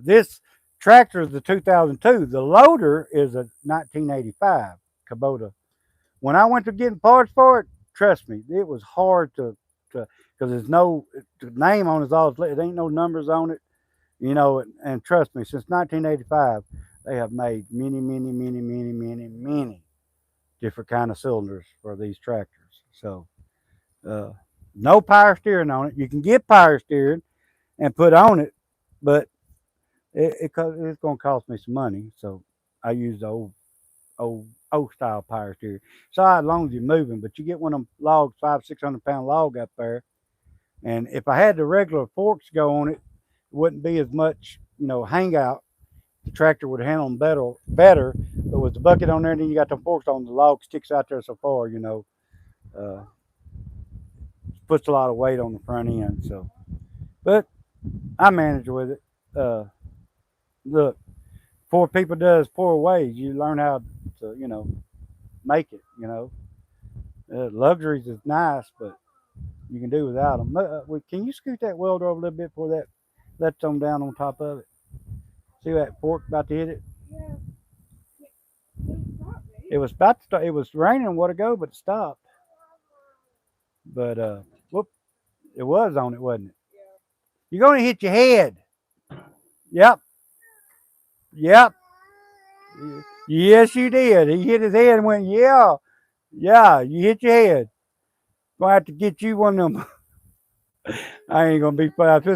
this tractor is the 2002. The loader is a 1985 Kubota. When I went to getting parts for it, trust me, it was hard to because there's no the name on it. It ain't no numbers on it. You know, and trust me, since 1985, they have made many different kind of cylinders for these tractors. So, uh, no power steering on it. You can get power steering and put on it, but it's going to cost me some money. So I use the old style power steering. So as long as you're moving, but you get one of them logs, 500-600 pound log up there, and if I had the regular forks go on it, it wouldn't be as much, hangout. The tractor would handle them better. But with the bucket on there, and then you got the forks on, the log sticks out there so far, uh, puts a lot of weight on the front end. So, but I manage with it. Uh, Look, poor people does poor ways. You learn how to, make it. Luxuries is nice, but you can do without them. Can you scoot that welder over a little bit before that lets them down on top of it? See that fork about to hit it? Yeah. It was about to start. It was raining a while ago, but it stopped. But whoop, it was on it, wasn't it? Yeah. You're gonna hit your head. Yep, yep. Yes, you did. He hit his head and went, yeah, yeah. You hit your head. Gonna have to get you one of them. I ain't gonna be fast.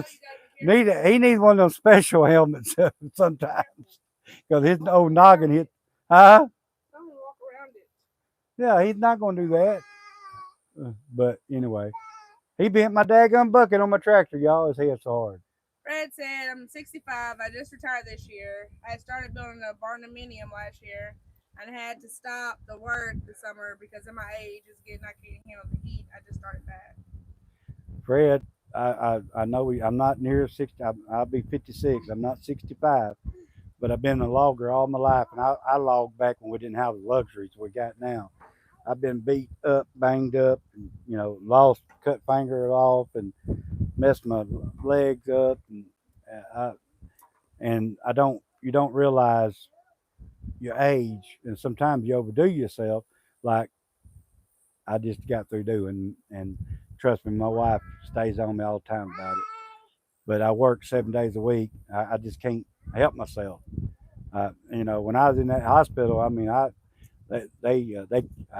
He needs one of those special helmets sometimes because his old noggin hit. Huh? I'm gonna walk around it. Yeah, he's not gonna do that. But anyway, he bent my daggum bucket on my tractor, y'all. His head so hard. Fred said, I'm 65. I just retired this year. I started building a barnuminium last year and had to stop the work this summer because of my age. Is getting I can't handle the heat. I just started back. Fred, I know I'm not near 60. I'll be 56. I'm not 65, but I've been a logger all my life, and I logged back when we didn't have the luxuries we got now. I've been beat up, banged up, and, lost cut finger off, and messed my legs up, and I don't. You don't realize your age, and sometimes you overdo yourself. Like I just got through doing, and trust me, my wife stays on me all the time about it. But I work 7 days a week. I just can't help myself. When I was in that hospital, I mean, I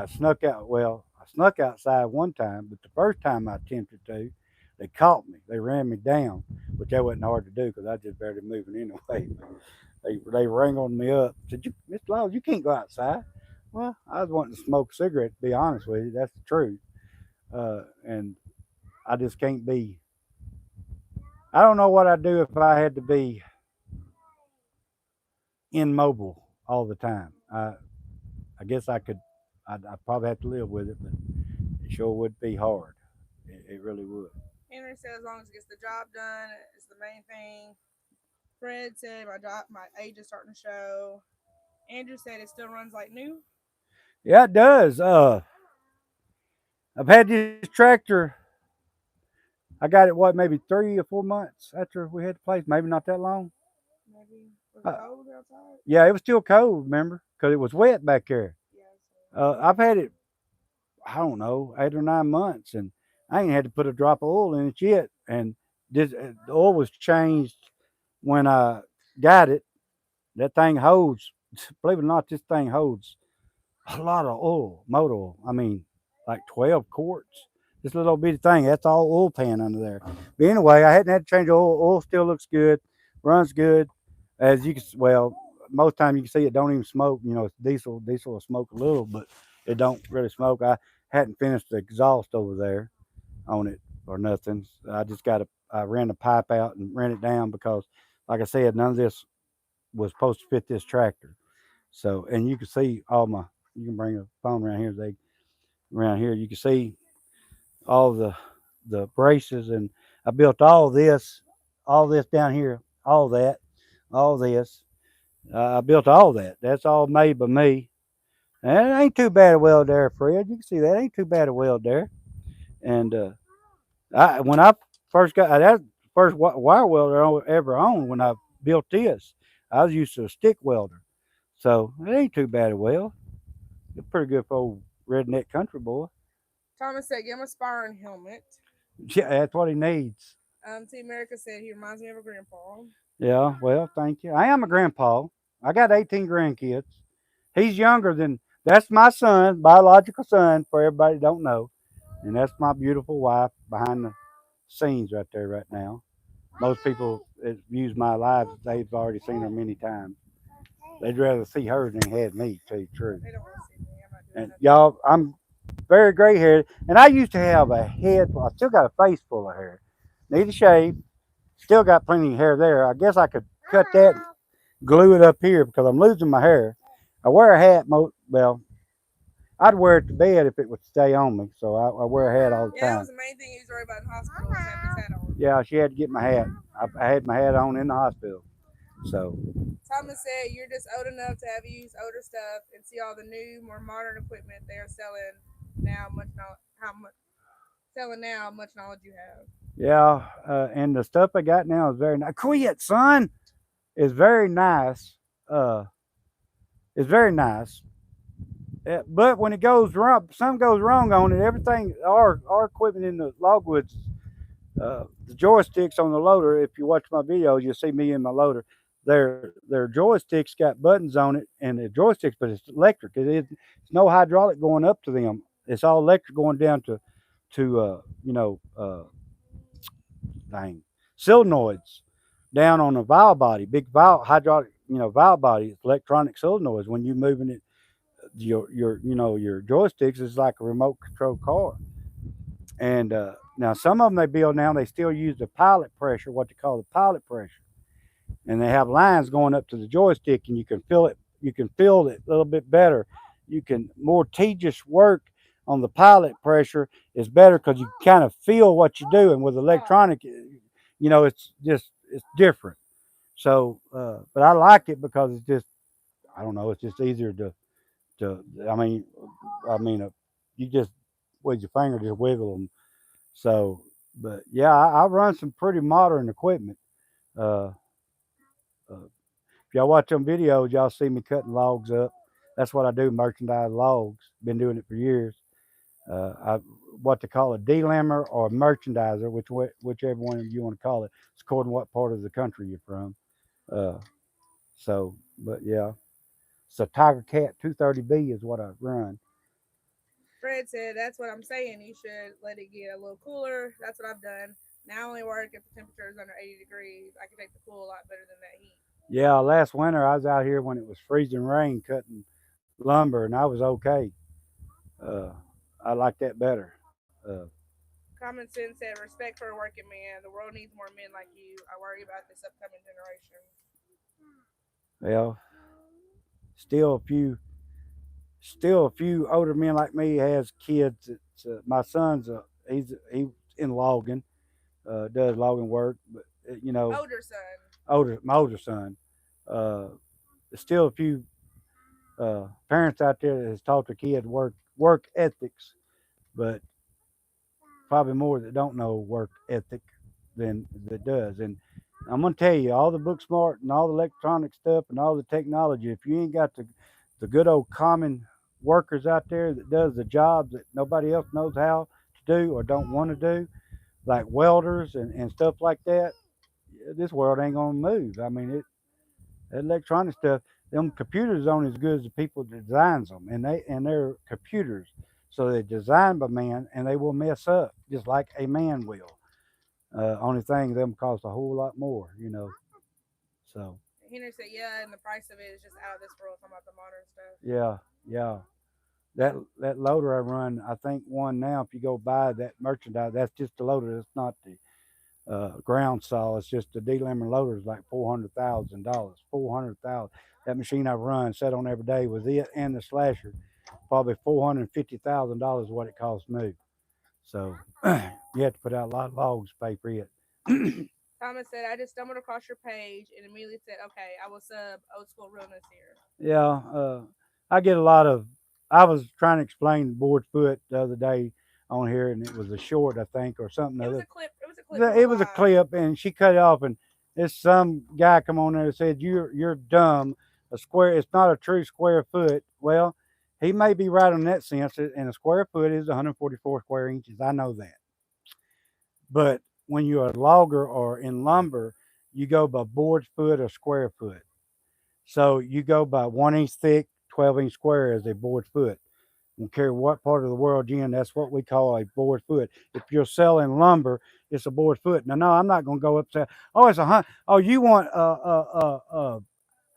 snuck out. Well, I snuck outside one time, but the first time I attempted to, they caught me. They ran me down, which that wasn't hard to do because I just barely moving anyway. They wrangled me up. Said, "You, Mr. Laws, you can't go outside." Well, I was wanting to smoke a cigarette. To be honest with you, that's the truth. And I just can't be. I don't know what I'd do if I had to be immobile all the time. I guess I could. I'd probably have to live with it, but it sure would be hard. It really would. Henry said, as long as it gets the job done, it's the main thing. Fred said, my age is starting to show. Andrew said, it still runs like new. Yeah, it does. I've had this tractor. I got it what maybe 3 or 4 months after we had the place. Maybe not that long. Maybe. Was it Uh, cold outside? yeah, it was still cold. Remember, because it was wet back there. Yeah. I've had it. I don't know 8 or 9 months, and I ain't had to put a drop of oil in it yet. And the oil was changed when I got it. That thing holds. Believe it or not, this thing holds a lot of oil, motor oil. I mean, like 12 quarts. This little bitty thing, that's all oil pan under there. But anyway, I hadn't had to change oil. Oil still looks good, runs good. As you can, well, most time you can see it don't even smoke. It's diesel. Diesel will smoke a little, but it don't really smoke. I hadn't finished the exhaust over there on it or nothing. I ran the pipe out and ran it down because, like I said, none of this was supposed to fit this tractor. So, and you can see all my. You can bring a phone around here. Around here, you can see all the braces, and I built all this down here, all this. I built all that. That's all made by me. And it ain't too bad a weld there, Fred. You can see that ain't too bad a weld there. And when I first got that first wire welder I ever owned when I built this, I was used to a stick welder, so it ain't too bad a weld. It's pretty good for old redneck country boy. Thomas said, give him a sparring helmet. Yeah, that's what he needs. T. America said, he reminds me of a grandpa. Yeah, well, thank you. I am a grandpa. I got 18 grandkids. He's younger than that's my son, biological son, for everybody that don't know. And that's my beautiful wife behind the scenes right there right now. Most people that use my live, they've already seen her many times. They'd rather see her than they had me, to tell you the truth. They don't want to see me. I'm not doing And nothing. y'all, I'm very gray haired, and I used to have a head. I still got a face full of hair. Need a shave. Still got plenty of hair there. I guess I could cut that, glue it up here because I'm losing my hair. I wear a hat. Well, I'd wear it to bed if it would stay on me. So I wear a hat all the Yeah, that was time. the main thing he was worried about in hospital was having his hat on. Yeah, she had to get my hat. I had my hat on in the hospital. So Thomas said you're just old enough to have used older stuff and see all the new, more modern equipment they are selling now. How much selling now? Much knowledge you have. yeah, and the stuff I got now is very nice. Quit, son. Is very nice. Uh, it's very nice. But when it goes wrong, something goes wrong on it. Everything, our equipment in the logwoods, the joysticks on the loader. If you watch my videos, you'll see me in my loader. Their joysticks got buttons on it, and the joysticks, but it's electric. It's no hydraulic going up to them. It's all electric going down to dang solenoids down on a valve body, big valve hydraulic, valve body. It's electronic solenoids. When you're moving it, your joysticks is like a remote control car. And now some of them they build now, they still use the pilot pressure, what they call the pilot pressure, and they have lines going up to the joystick, and you can feel it. You can feel it a little bit better. You can more tedious work on the pilot pressure is better because you kind of feel what you're doing. With electronic, it's different. So, but I like it because it's just, I don't know, it's just easier to. I mean, you just with your finger just wiggle them. So, but yeah, I run some pretty modern equipment. Uh, if y'all watch them videos, y'all see me cutting logs up. That's what I do, merchandise logs. Been doing it for years. I what they call a delimber or a merchandiser, whichever one of you want to call it. It's according to what part of the country you're from. Uh, but yeah, so Tiger Cat 230B is what I run. Fred said that's what I'm saying. You should let it get a little cooler. That's what I've done. Now I only work if the temperature is under 80 degrees. I can take the pool a lot better than that heat. Yeah, last winter I was out here when it was freezing rain cutting lumber, and I was okay. Uh, I like that better. Common sense said respect for a working man. The world needs more men like you. I worry about this upcoming generation. Well, still a few, still a few older men like me has kids. My son's he in logging, does logging work, but Older son. my older son. Uh, there's still a few parents out there that has taught their kids work ethics, but probably more that don't know work ethic than that does. And I'm gonna tell you, all the book smart and all the electronic stuff and all the technology, if you ain't got the good old common workers out there that does the jobs that nobody else knows how to do or don't want to do, like welders and stuff like that, this world ain't gonna move. I mean, electronic stuff, them computers aren't as good as the people that designs them, and they're computers, so they designed by man, and they will mess up just like a man will. Only thing them cost a whole lot more. So Henry said, yeah, and the price of it is just out of this world. Talking about the modern stuff. yeah, yeah. That loader I run, I think one now. If you go buy that merchandise, that's just the loader. It's not the ground saw. It's just the delimber loader is like $400,000. 400,000. That machine I run, set on every day with it and the slasher, probably $450,000 what it cost me. So you have to put out a lot of logs to pay for it. Thomas said, I just stumbled across your page and immediately said, okay, I will sub old school realness here. Yeah, I get a lot of. I was trying to explain board foot the other day on here, and it was a short, I think, or something It was other. a clip. It was a clip from a It was a live. clip, and she cut it off, and it's some guy come on there and said, "You're dumb. A square. It's not a true square foot." Well, he may be right in that sense, and a square foot is 144 square inches. I know that, but when you're a logger or in lumber, you go by board foot or square foot. So you go by 1 inch thick, 12-inch square as a board foot. Don't care what part of the world you're in, that's what we call a board foot. If you're selling lumber, it's a board foot. Now, no, I'm not going to go up to, oh, it's a hundred. Oh, you want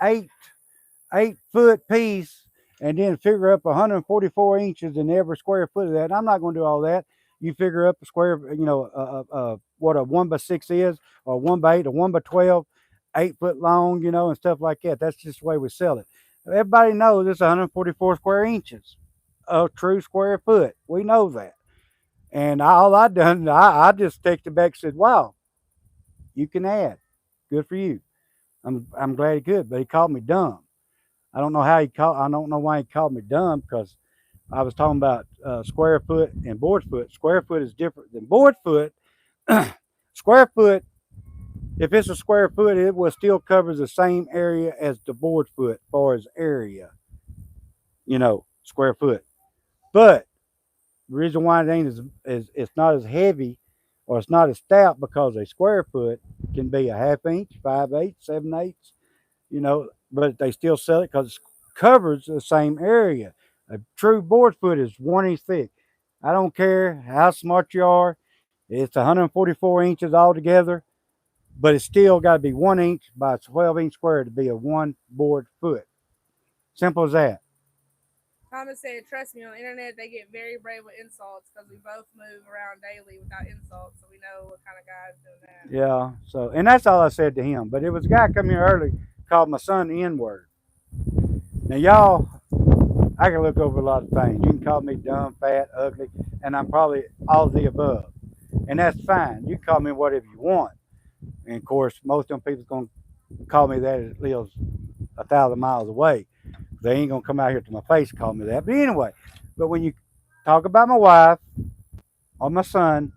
eight 8 foot piece and then figure up 144 inches in every square foot of that. And I'm not going to do all that. You figure up a square, what a 1 by 6 is, or 1 by 8, or 1 by 12, 8 foot long, and stuff like that. That's just the way we sell it. Everybody knows it's 144 square inches, a true square foot. We know that. And all I done, I just texted back and said, "Wow, you can add. Good for you." I'm glad he could, but he called me dumb. I don't know how he called. I don't know why he called me dumb because I was talking about square foot and board foot. Square foot is different than board foot. Square foot, if it's a square foot, it will still cover the same area as the board foot, as far as area. Square foot. But the reason why it ain't is it's not as heavy or it's not as stout because a square foot can be a half inch, 5/8, 7/8, but they still sell it because it covers the same area. A true board foot is 1 inch thick. I don't care how smart you are, it's 144 inches altogether, but it's still got to be 1 inch by 12-inch square to be a one board foot. Simple as that. Thomas said, "Trust me, on the internet they get very brave with insults because we both move around daily without insults, so we know what kind of guys doing that." Yeah, so, and that's all I said to him. But it was a guy come here early called my son the N word. Now, y'all, I can look over a lot of things. You can call me dumb, fat, ugly, and I'm probably all of the above. And that's fine. You can call me whatever you want. And of course, most of them people's going to call me that that lives 1,000 miles away. They ain't going to come out here to my face and call me that. But anyway, but when you talk about my wife or my son,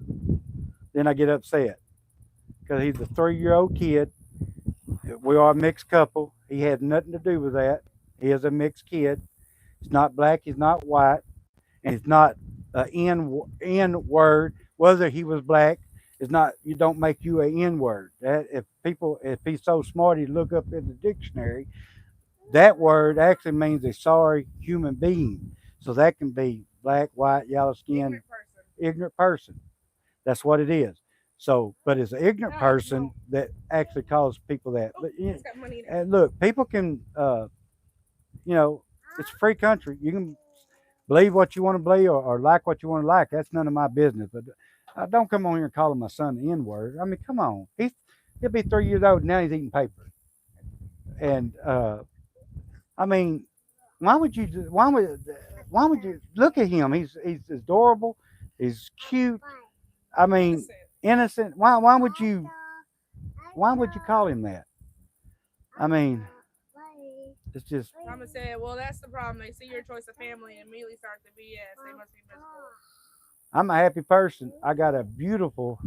then I get upset because he's a 3-year-old kid. We are a mixed couple. He had nothing to do with that. He is a mixed kid. He's not black. He's not white. And it's not an N word. Whether he was black, it's not. You don't make you a N word. That if he's so smart, he look up in the dictionary. That word actually means a sorry human being. So that can be black, white, yellow skin, ignorant person. That's what it is. So, but it's an ignorant person that actually calls people that. But, and look, people can, it's a free country. You can believe what you want to believe or like what you want to like. That's none of my business. But don't come on here and call my son the N word. I mean, come on. He'll be 3 years old now. He's eating paper. And I mean, why would you? Why would you look at him? He's adorable. He's cute. I mean, innocent. Why would you? Why would you call him that? I mean, it's just. Thomas said, "Well, that's the problem. They see your choice of family and immediately start the BS. They must be miserable." I'm a happy person. I got a beautiful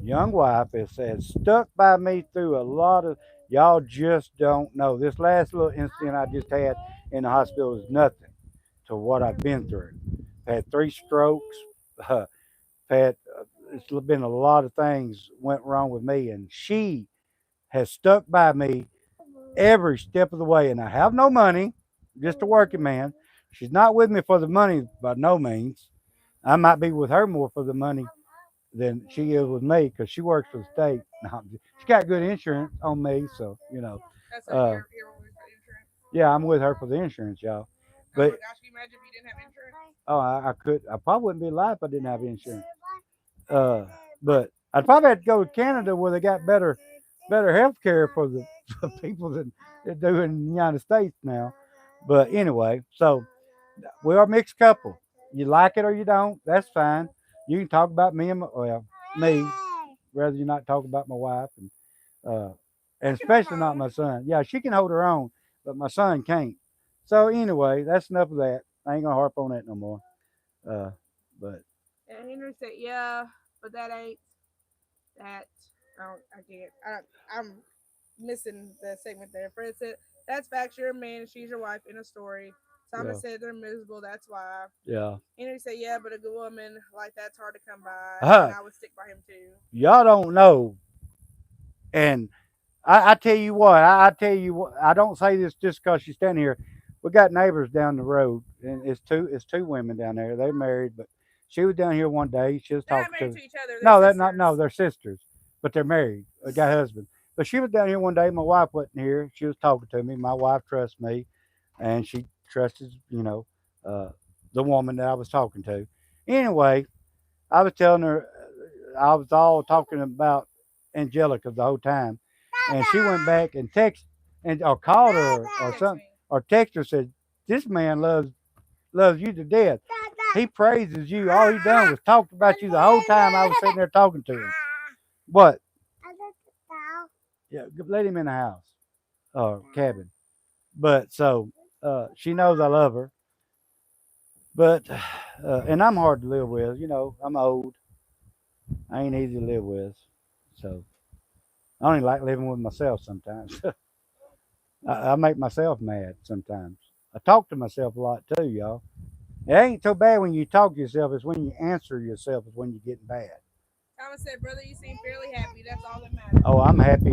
young wife that has stuck by me through a lot of. Y'all just don't know. This last little incident I just had in the hospital is nothing to what I've been through. I've had 3 strokes. Had it's been a lot of things went wrong with me, and she has stuck by me every step of the way. And I have no money, just a working man. She's not with me for the money by no means. I might be with her more for the money than she is with me because she works for the state. She got good insurance on me, so That's like you're with the insurance. Yeah, I'm with her for the insurance, y'all. Oh my But gosh, can you imagine if you didn't have insurance? oh, I probably wouldn't be alive if I didn't have insurance. But I'd probably have to go to Canada where they got better health care for the for people than they do in the United States now. But anyway, so we are a mixed couple. You like it or you don't, that's fine. You can talk about me and me, rather you not talk about my wife uh, and especially not my son. Yeah, she can hold her own, but my son can't. So anyway, that's enough of that. I ain't gonna harp on that no more. Uh, but And Henry said, "Yeah, but that ain't that. I can't. I'm missing the segment there." Fred said, "That's facts. You're a man. She's your wife in a story." Thomas said, "They're miserable. That's why." yeah, Henry said, "Yeah, but a good woman like that's hard to come by, and uh, I would stick by him too." y'all don't know, and I tell you what, I tell you what, I don't say this just because she's standing here. We got neighbors down the road, and it's two women down there. They're married, but she was down here one day. She was They're not talking married to. to each other. They're No, they're not. No, sisters. they're sisters, but they're married. They got husbands. But she was down here one day. My wife wasn't here. She was talking to me. My wife trusts me, and she trusts uh, the woman that I was talking to. Anyway, I was telling her, I was all talking about Angelica the whole time, and she went back and texted and or called her or Text something me. or texted her said, "This man loves you to death. He praises you. All he done was talked about you the whole time I was sitting there talking to him." But yeah, let him in the house or cabin. But so she knows I love her. But and I'm hard to live with. I'm old. I ain't easy to live with. So I don't even like living with myself sometimes. I make myself mad sometimes. I talk to myself a lot too, y'all. It ain't so bad when you talk to yourself. It's when you answer yourself is when you're getting bad. Thomas said, "Brother, you seem fairly happy. That's all that matters." Oh, I'm happy.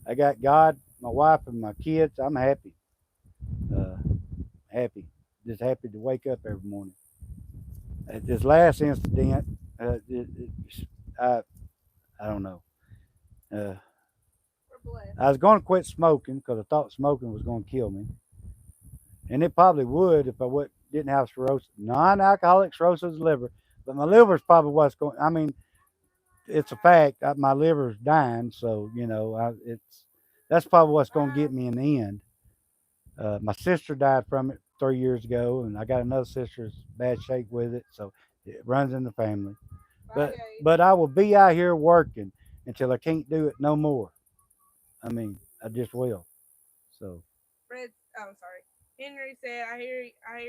I got God, my wife, and my kids. I'm happy. Uh, happy. Just happy to wake up every morning. At this last incident, I I don't know. Uh, We're blessed. I was going to quit smoking because I thought smoking was going to kill me, and it probably would if I didn't have cirrhosis, non-alcoholic cirrhosis of the liver. But my liver's probably what's going. I mean, it's a fact. My liver's dying, so it's that's probably what's going to get me in the end. My sister died from it 3 years ago, and I got another sister's bad shape with it, so it runs in the family. Bye, But Gabe. but I will be out here working until I can't do it no more. I mean, I just will. So Fred, oh, I'm sorry. Henry said, I hear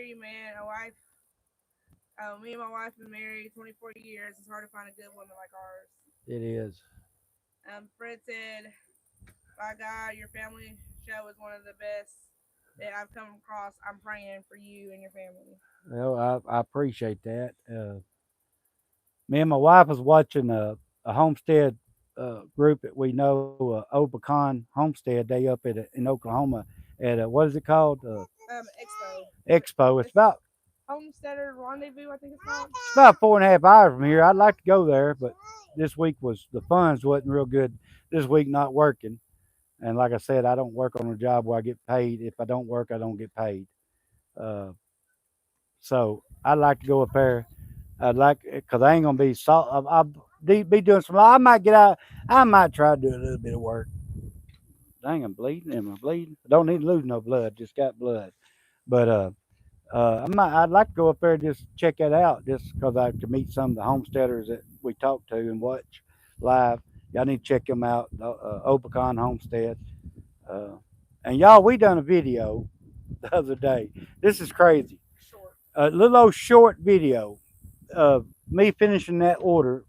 you, man. A wife, me and my wife been married 24 years. It's hard to find a good woman like ours. it is. Fred said, by God, your family show is one of the best that I've come across. I'm praying for you and your family. Well, I appreciate that. Me and my wife was watching a homestead group that we know, Obacon Homestead. They up in Oklahoma at what is it called? Expo. Expo. It's about Homesteader Rendezvous, I think it's called. it's about 4.5 hours from here. I'd like to go there, but this week was the funds wasn't real good. This week not working, and like I said, I don't work on a job where I get paid. If I don't work, I don't get paid. Uh, so I'd like to go up there. I'd like because I ain't gonna be salt. I'll be doing some. I might get out. I might try to do a little bit of work. Dang, I'm bleeding. Am I bleeding? I don't need to lose no blood. Just got blood. But I'd like to go up there and just check that out, just because I could meet some of the homesteaders that we talk to and watch live. Y'all need to check them out. Opacon Homestead. Uh, and y'all, we done a video the other day. This is crazy. Short. A little old short video of me finishing that order.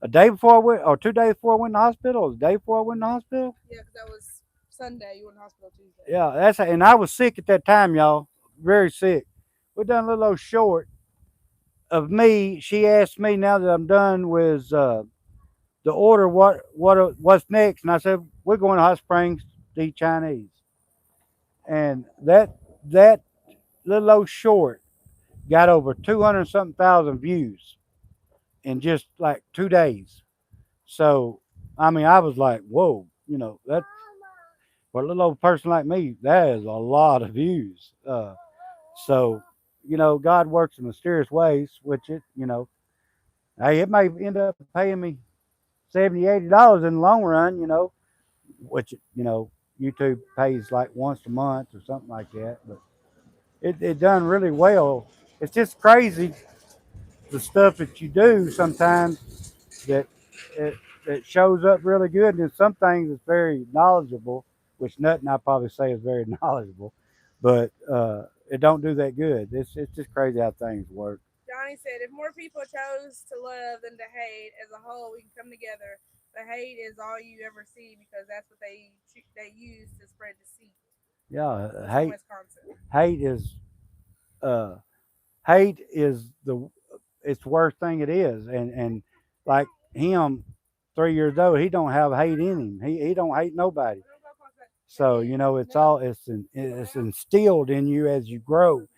A day before I went, or 2 days before I went to the hospital, or the day before I went to the hospital. Yeah, because that was Sunday. You went to hospital Tuesday. Yeah, and I was sick at that time, y'all, very sick. We done a little old short of me. She asked me now that I'm done with the order, what's next, and I said we're going to Hot Springs to eat Chinese, and that little old short got over 200 something thousand views in just like 2 days. So, I mean, I was like, whoa, that for a little old person like me, that is a lot of views. So, God works in mysterious ways, which hey, it may end up paying me $70, $80 in the long run, which, YouTube pays like once a month or something like that. But it done really well. It's just crazy the stuff that you do sometimes that it, it shows up really good, and then some things it's very knowledgeable, which nothing I probably say is very knowledgeable, but it don't do that good. It's just crazy how things work. Johnny said, if more people chose to love than to hate, as a whole, we can come together. The hate is all you ever see because that's what they use to spread deceit. Yeah, He's from Wisconsin. hate is uh, hate is the it's the worst thing it is, and like him. 3 years old, he don't have hate in him. He don't hate nobody. So you know, it's instilled in you as you grow.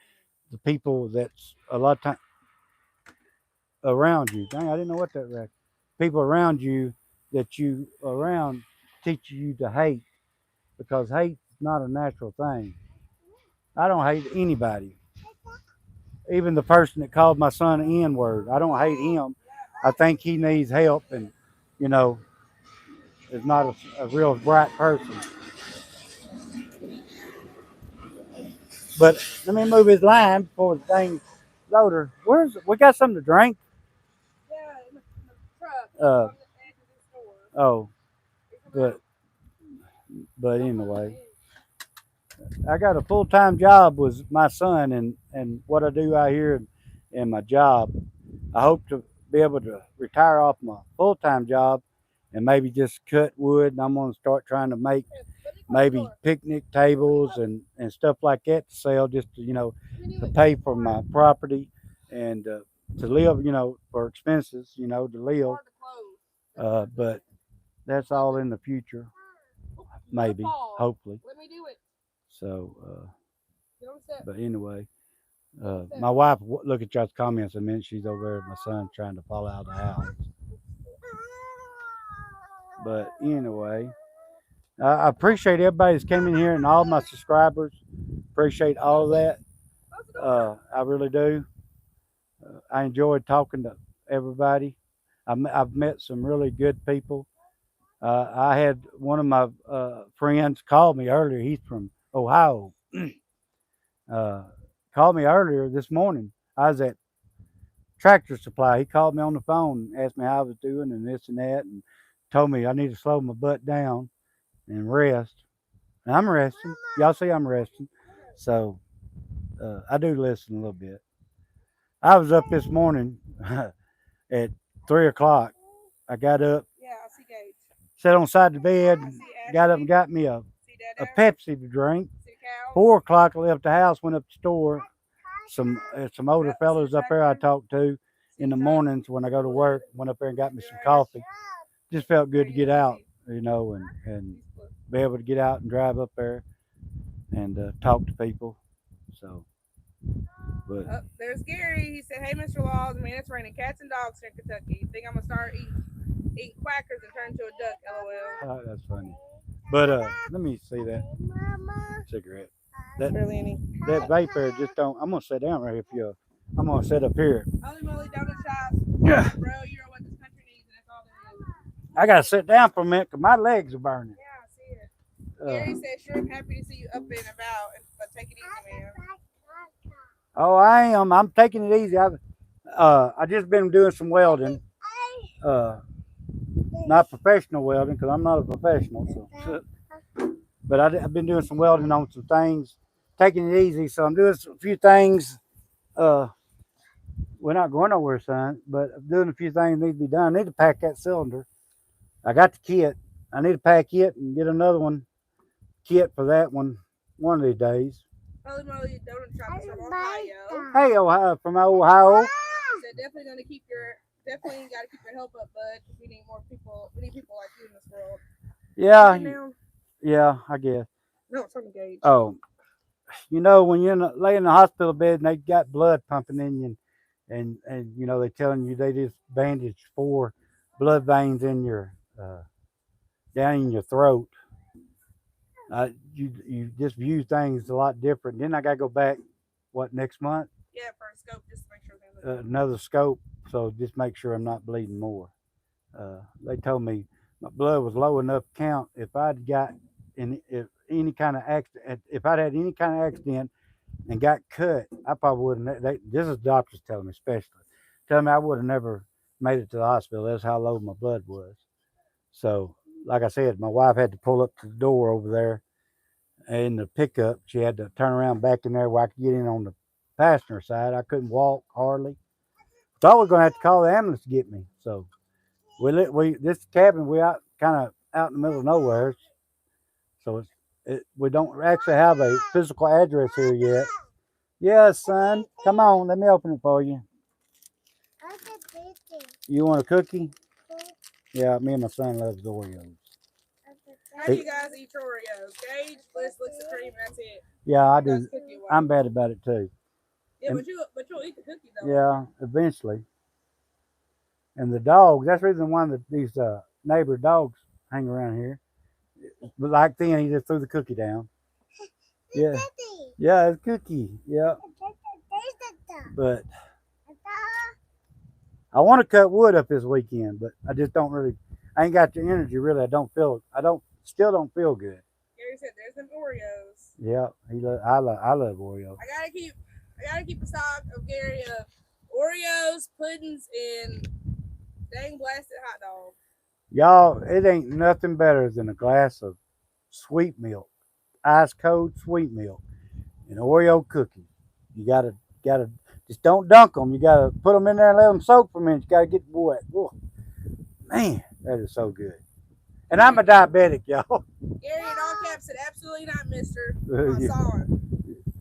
The people that's a lot of time around you. Dang, I didn't know what that was. People around you that you around teach you to hate because hate's not a natural thing. I don't hate anybody, even the person that called my son an N word. I don't hate him. I think he needs help, and you know, is not a real bright person. But let me move his line before the thing loader. We got something to drink? Yeah, in the truck. Uh On the edge of the store. oh, but anyway, I got a full time job with my son, and what I do out here in my job. I hope to be able to retire off my full time job and maybe just cut wood. And I'm going to start trying to make maybe picnic tables and stuff like that to sell, just to, to pay for my property and to live, for expenses, to live. But that's all in the future, maybe, hopefully. Let me do it. So, but anyway, my wife look at y'all's comments a minute. She's over there with my son trying to fall out of the house. But anyway, I appreciate everybody that's came in here and all my subscribers. Appreciate all of that. I really do. I enjoyed talking to everybody. I've met some really good people. I had one of my friends call me earlier. He's from Ohio. Called me earlier this morning. I was at Tractor Supply. He called me on the phone, asked me how I was doing and this and that, and told me I need to slow my butt down and rest. And I'm resting. Y'all see I'm resting. So I do listen a little bit. I was up this morning at 3 o'clock. I got up, Yeah, I see Gage. sat on the side of the bed, got up and got me a Pepsi to drink. 4 o'clock, I left the house, went up the store. Some older fellows up there I talked to in the mornings when I go to work. Went up there and got me some coffee. Just felt good to get out, and be able to get out and drive up there and talk to people. So, but there's Gary. He said, "Hey, Mr. Laws, man, it's raining cats and dogs here in Kentucky. You think I'm gonna start eating quackers and turn into a duck?" LOL. Oh, that's funny. But let me see that cigarette. That vape there just don't. I'm gonna sit down right here for you. I'm gonna sit up here. Holy moly, donut shop. Yeah. Bro, you're what this country needs, and that's all there is. I gotta sit down for a minute because my legs are burning. Yeah, I see it. Gary said, "Sure, I'm happy to see you up and about, but take it easy, man." Oh, I am. I'm taking it easy. I just been doing some welding. Not professional welding because I'm not a professional. So. But I've been doing some welding on some things, taking it easy. So I'm doing a few things. We're not going nowhere, son, but I'm doing a few things that need to be done. I need to pack that cylinder. I got the kit. I need to pack it and get another kit for that one of these days. Holy moly, donut shop is from Ohio. Hey, Ohio, from Ohio. So definitely got to keep your help up, bud. We need more people. We need people like you in this world. Yeah, I guess. No, it's from the Gage. Oh, when you're lay in the hospital bed and they got blood pumping in you, and they telling you they just bandaged 4 blood veins in your down in your throat. You just view things a lot different. Then I gotta go back. What, next month? Yeah, for a scope, just to make sure. Another scope, so just make sure I'm not bleeding more. They told me my blood was low enough to count if I'd got if any kind of accident, if I'd had any kind of accident and got cut, I probably wouldn't. This is doctors telling me, especially telling me I would have never made it to the hospital. That's how low my blood was. So, like I said, my wife had to pull up to the door over there in the pickup. She had to turn around back in there where I could get in on the passenger side. I couldn't walk hardly. Thought we were gonna have to call the ambulance to get me. So this cabin we out kind of out in the middle of nowhere. So we don't actually have a physical address here yet. Yes, son. Come on, let me open it for you. You want a cookie? Yeah, me and my son loves Oreos. How do you guys eat your Oreos? Gage just licks the cream and that's it. Yeah, I That's do. cookie white. I'm bad about it too. Yeah, And but you'll eat the cookie though. yeah, eventually. And the dogs, that's the reason why these neighbor dogs hang around here. But like then, he just threw the cookie down. Yeah. Yeah, it's cookie. Yeah. But I want to cut wood up this weekend, but I just don't really. I ain't got the energy really. I don't. Still don't feel good. Gary said, "There's them Oreos." Yeah. I love Oreos. I gotta keep a stock of Gary of Oreos, puddings, and dang blasted hot dog. Y'all, it ain't nothing better than a glass of sweet milk, ice cold sweet milk, and Oreo cookies. You gotta just don't dunk them. You gotta put them in there and let them soak for a minute. You gotta get the wet. Oh, man, that is so good. And I'm a diabetic, y'all. Gary in all caps said, "Absolutely not, Mister." I saw him.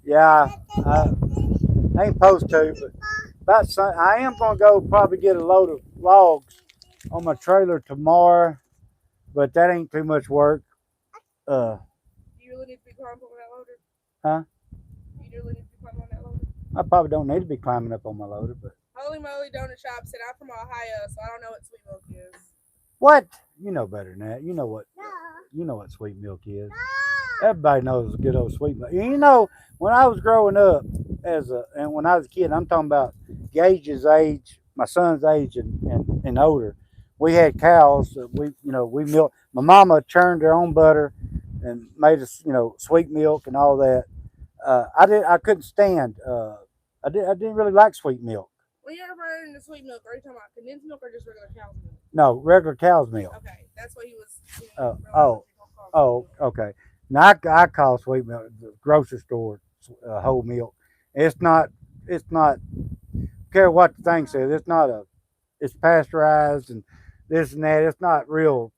Yeah, I ain't supposed to, but I am gonna go probably get a load of logs on my trailer tomorrow, but that ain't too much work. Uh, Do you really need to be climbing on that loader? huh? You really need to be climbing on that loader? I probably don't need to be climbing up on my loader, but Holy Moly Donut Shop said, "I'm from Ohio, so I don't know what sweet milk is." what? You know better than that. You know what? You know what sweet milk is. Everybody knows good old sweet milk. You know, when I was growing up and when I was a kid, I'm talking about Gage's age, my son's age, and older. We had cows. We milk. My mama churned her own butter and made us, sweet milk and all that. I couldn't stand. I didn't really like sweet milk. When you're referring to sweet milk, are you talking about condensed milk or just regular cow's milk? No, regular cow's milk. Okay, that's what he was. Okay. Now I call sweet milk the grocery store whole milk. It's not. It's not. Care what the thing says. It's not a. It's pasteurized and this and that. It's not real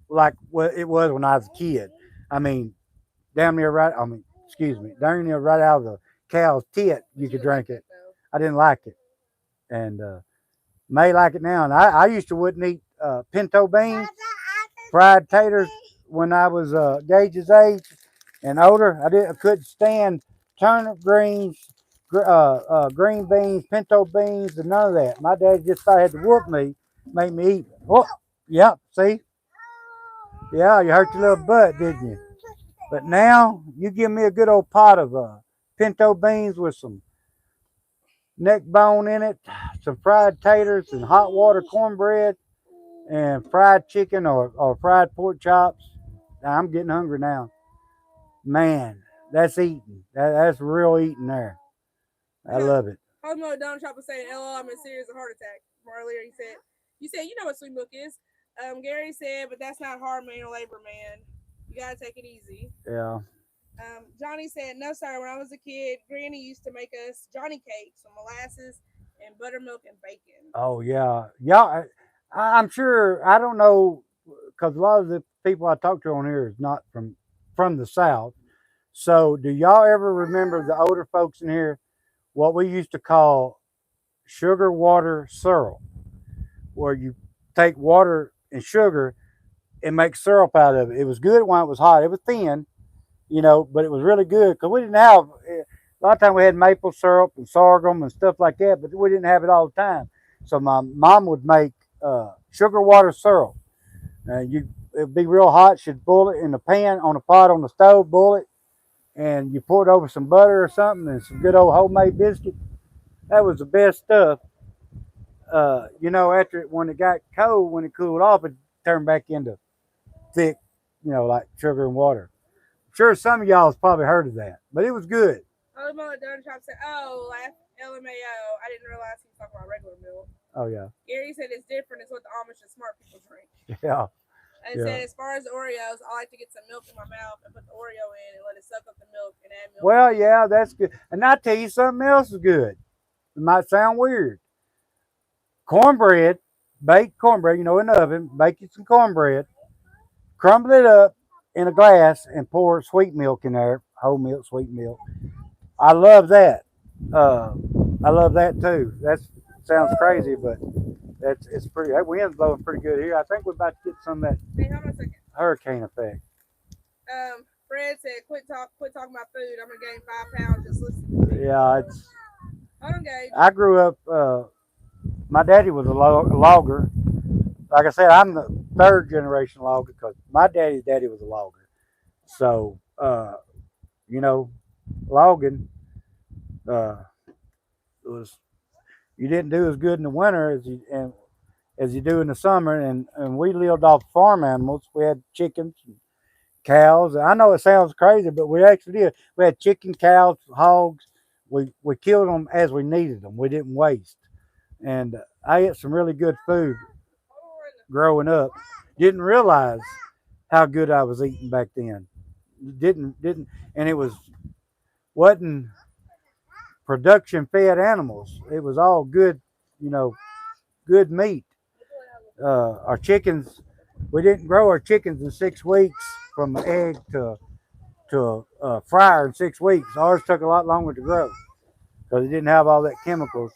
like what it was when I was a kid. I mean, damn near right. I mean, excuse me, damn near right out of the cow's tit. You could drink it. I didn't like it, and may like it now. And I used to wouldn't eat pinto beans, fried taters when I was Gage's age and older. I couldn't stand turnip greens, green beans, pinto beans, and none of that. My dad just thought he had to whoop me, make me eat. Oh, yep. See, yeah, you hurt your little butt, didn't you? But now you give me a good old pot of pinto beans with some neck bone in it, some fried taters, and hot water cornbread, and fried chicken or fried pork chops. I'm getting hungry now. Man, that's eating. That's real eating there. I love it. Holy Moly Donut Shop was saying, "LOL, I'm in serious heart attack." From earlier, he said, "You said you know what sweet milk is." Gary said, "But that's not hard manual labor, man. You gotta take it easy." Yeah. Johnny said, "No, sir. When I was a kid, Granny used to make us Johnny cakes with molasses and buttermilk and bacon." Oh yeah, yeah. I'm sure. I don't know because a lot of the people I talk to on here is not from the South. So, do y'all ever remember the older folks in here what we used to call sugar water syrup, where you take water and sugar and make syrup out of it? It was good when it was hot. It was thin, but it was really good because we didn't have a lot of time we had maple syrup and sorghum and stuff like that, but we didn't have it all the time. So my mom would make sugar water syrup. It'd be real hot. She'd boil it in a pan on a pot on the stove, boil it, and you pour it over some butter or something and some good old homemade biscuit. That was the best stuff. After when it got cold, when it cooled off, it turned back into thick, like sugar and water. I'm sure some of y'all has probably heard of that, but it was good. Holy Moly Donut Shop said, "Oh, laugh LMAO. I didn't realize he was talking about regular milk." Oh yeah. Gary said it's different. It's what the Amish and smart people drink. Yeah. And said, as far as the Oreos, I like to get some milk in my mouth and put the Oreo in and let it suck up the milk and add milk. Well, yeah, that's good. And I tell you something else is good. It might sound weird. Cornbread, baked cornbread, in the oven, bake you some cornbread, crumble it up in a glass and pour sweet milk in there, whole milk, sweet milk. I love that. I love that too. That sounds crazy, but it's pretty. That wind's blowing pretty good here. I think we're about to get some of that Hey, hold on a second. hurricane effect. Fred said, quit talking about food. I'm gonna gain 5 pounds just listening to you. Yeah, it's. Hold on, Gage. I grew up. My daddy was a logger. Like I said, I'm the third generation logger because my daddy's daddy was a logger. So, you know, logging was you didn't do as good in the winter as you do in the summer, and we lived off farm animals. We had chickens, and cows. I know it sounds crazy, but we actually did. We had chicken, cows, hogs. We killed them as we needed them. We didn't waste, and I ate some really good food growing up. Didn't realize how good I was eating back then. Didn't, and it wasn't production fed animals. It was all good, you know, good meat. Our chickens, we didn't grow our chickens in 6 weeks from an egg to a fryer in 6 weeks. Ours took a lot longer to grow because it didn't have all that chemicals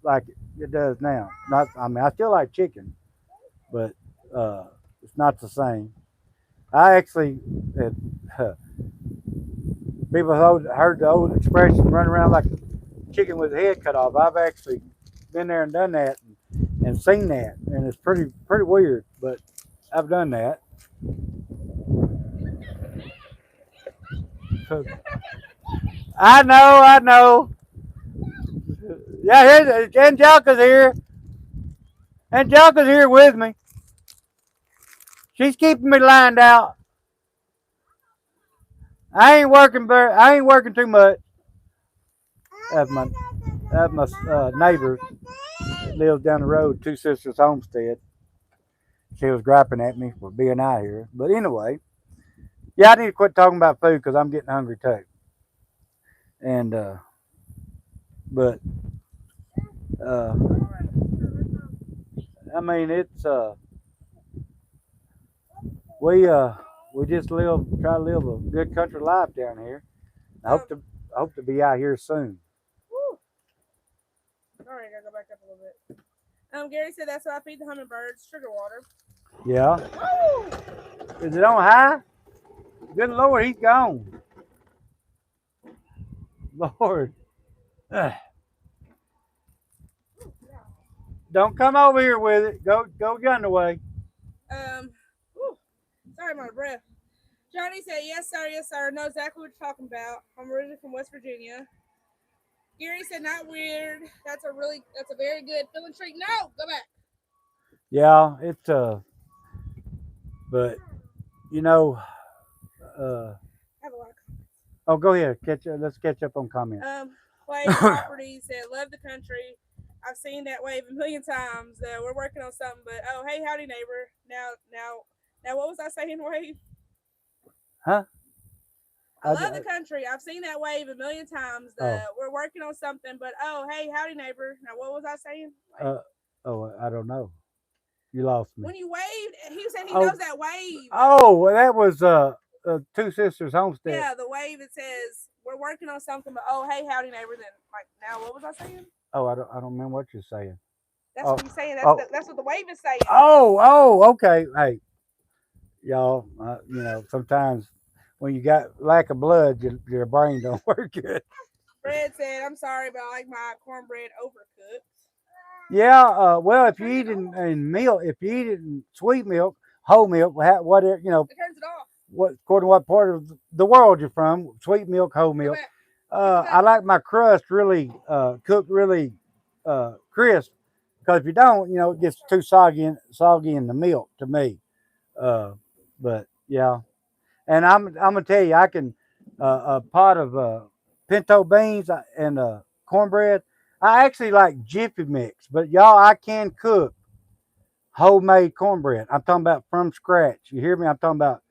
like it does now. Not, I mean, I still like chicken, but it's not the same. I actually, people heard the old expression, run around like a chicken with the head cut off. I've actually been there and done that and seen that, and it's pretty weird, but I've done that. So, I know. Yeah, here's Angelica's here. Angelica's here with me. She's keeping me lined out. I ain't working too much. That's my neighbor that lives down the road, Two Sisters Homestead. She was griping at me for being out here. But anyway, yeah, I need to quit talking about food because I'm getting hungry too. And but uh, I mean we just try to live a good country life down here. I hope to be out here soon. Woo. All right, I gotta go back up a little bit. Gary said that's why I feed the hummingbirds sugar water. Yeah. Woo! Is it on high? Good Lord, he's gone. Lord. Don't come over here with it. Go the other way. Whew, sorry, I'm out of breath. Johnny said, yes, sir. Know exactly what you're talking about. I'm originally from West Virginia. Gary said, not weird. That's a very good feeling treat. No, go back. Yeah, it's but you know, I have a lot of oh, go ahead. Let's catch up on comments. Wave Properties said, love the country. I've seen that wave a million times. We're working on something, but oh, hey, howdy, neighbor. Now, what was I saying, Wave? Huh? I love the country. I've seen that wave a million times. We're working on something, but oh, hey, howdy, neighbor. Now, what was I saying? I don't know. You lost me. When you waved, he said he knows that wave. Oh, well, that was Two Sisters Homestead. Yeah, the wave. It says we're working on something, but oh, hey, howdy, neighbor. Then, like, now, what was I saying? Oh, I don't remember what you're saying. That's what he's saying. That's what the wave is saying. Okay. Hey, y'all, you know, sometimes when you got lack of blood, your brain don't work good. Fred said, I'm sorry, but I like my cornbread overcooked. Yeah, well, if you eat in milk, if you eat it in sweet milk, whole milk, whatever, you know, it turns it off. What according to what part of the world you're from, sweet milk, whole milk. I like my crust really cooked really crisp, because if you don't, you know, it gets too soggy in the milk to me. But yeah, and I'm gonna tell you, I can a pot of pinto beans and cornbread. I actually like Jiffy Mix, but y'all, I can cook homemade cornbread. I'm talking about from scratch. You hear me? I'm talking about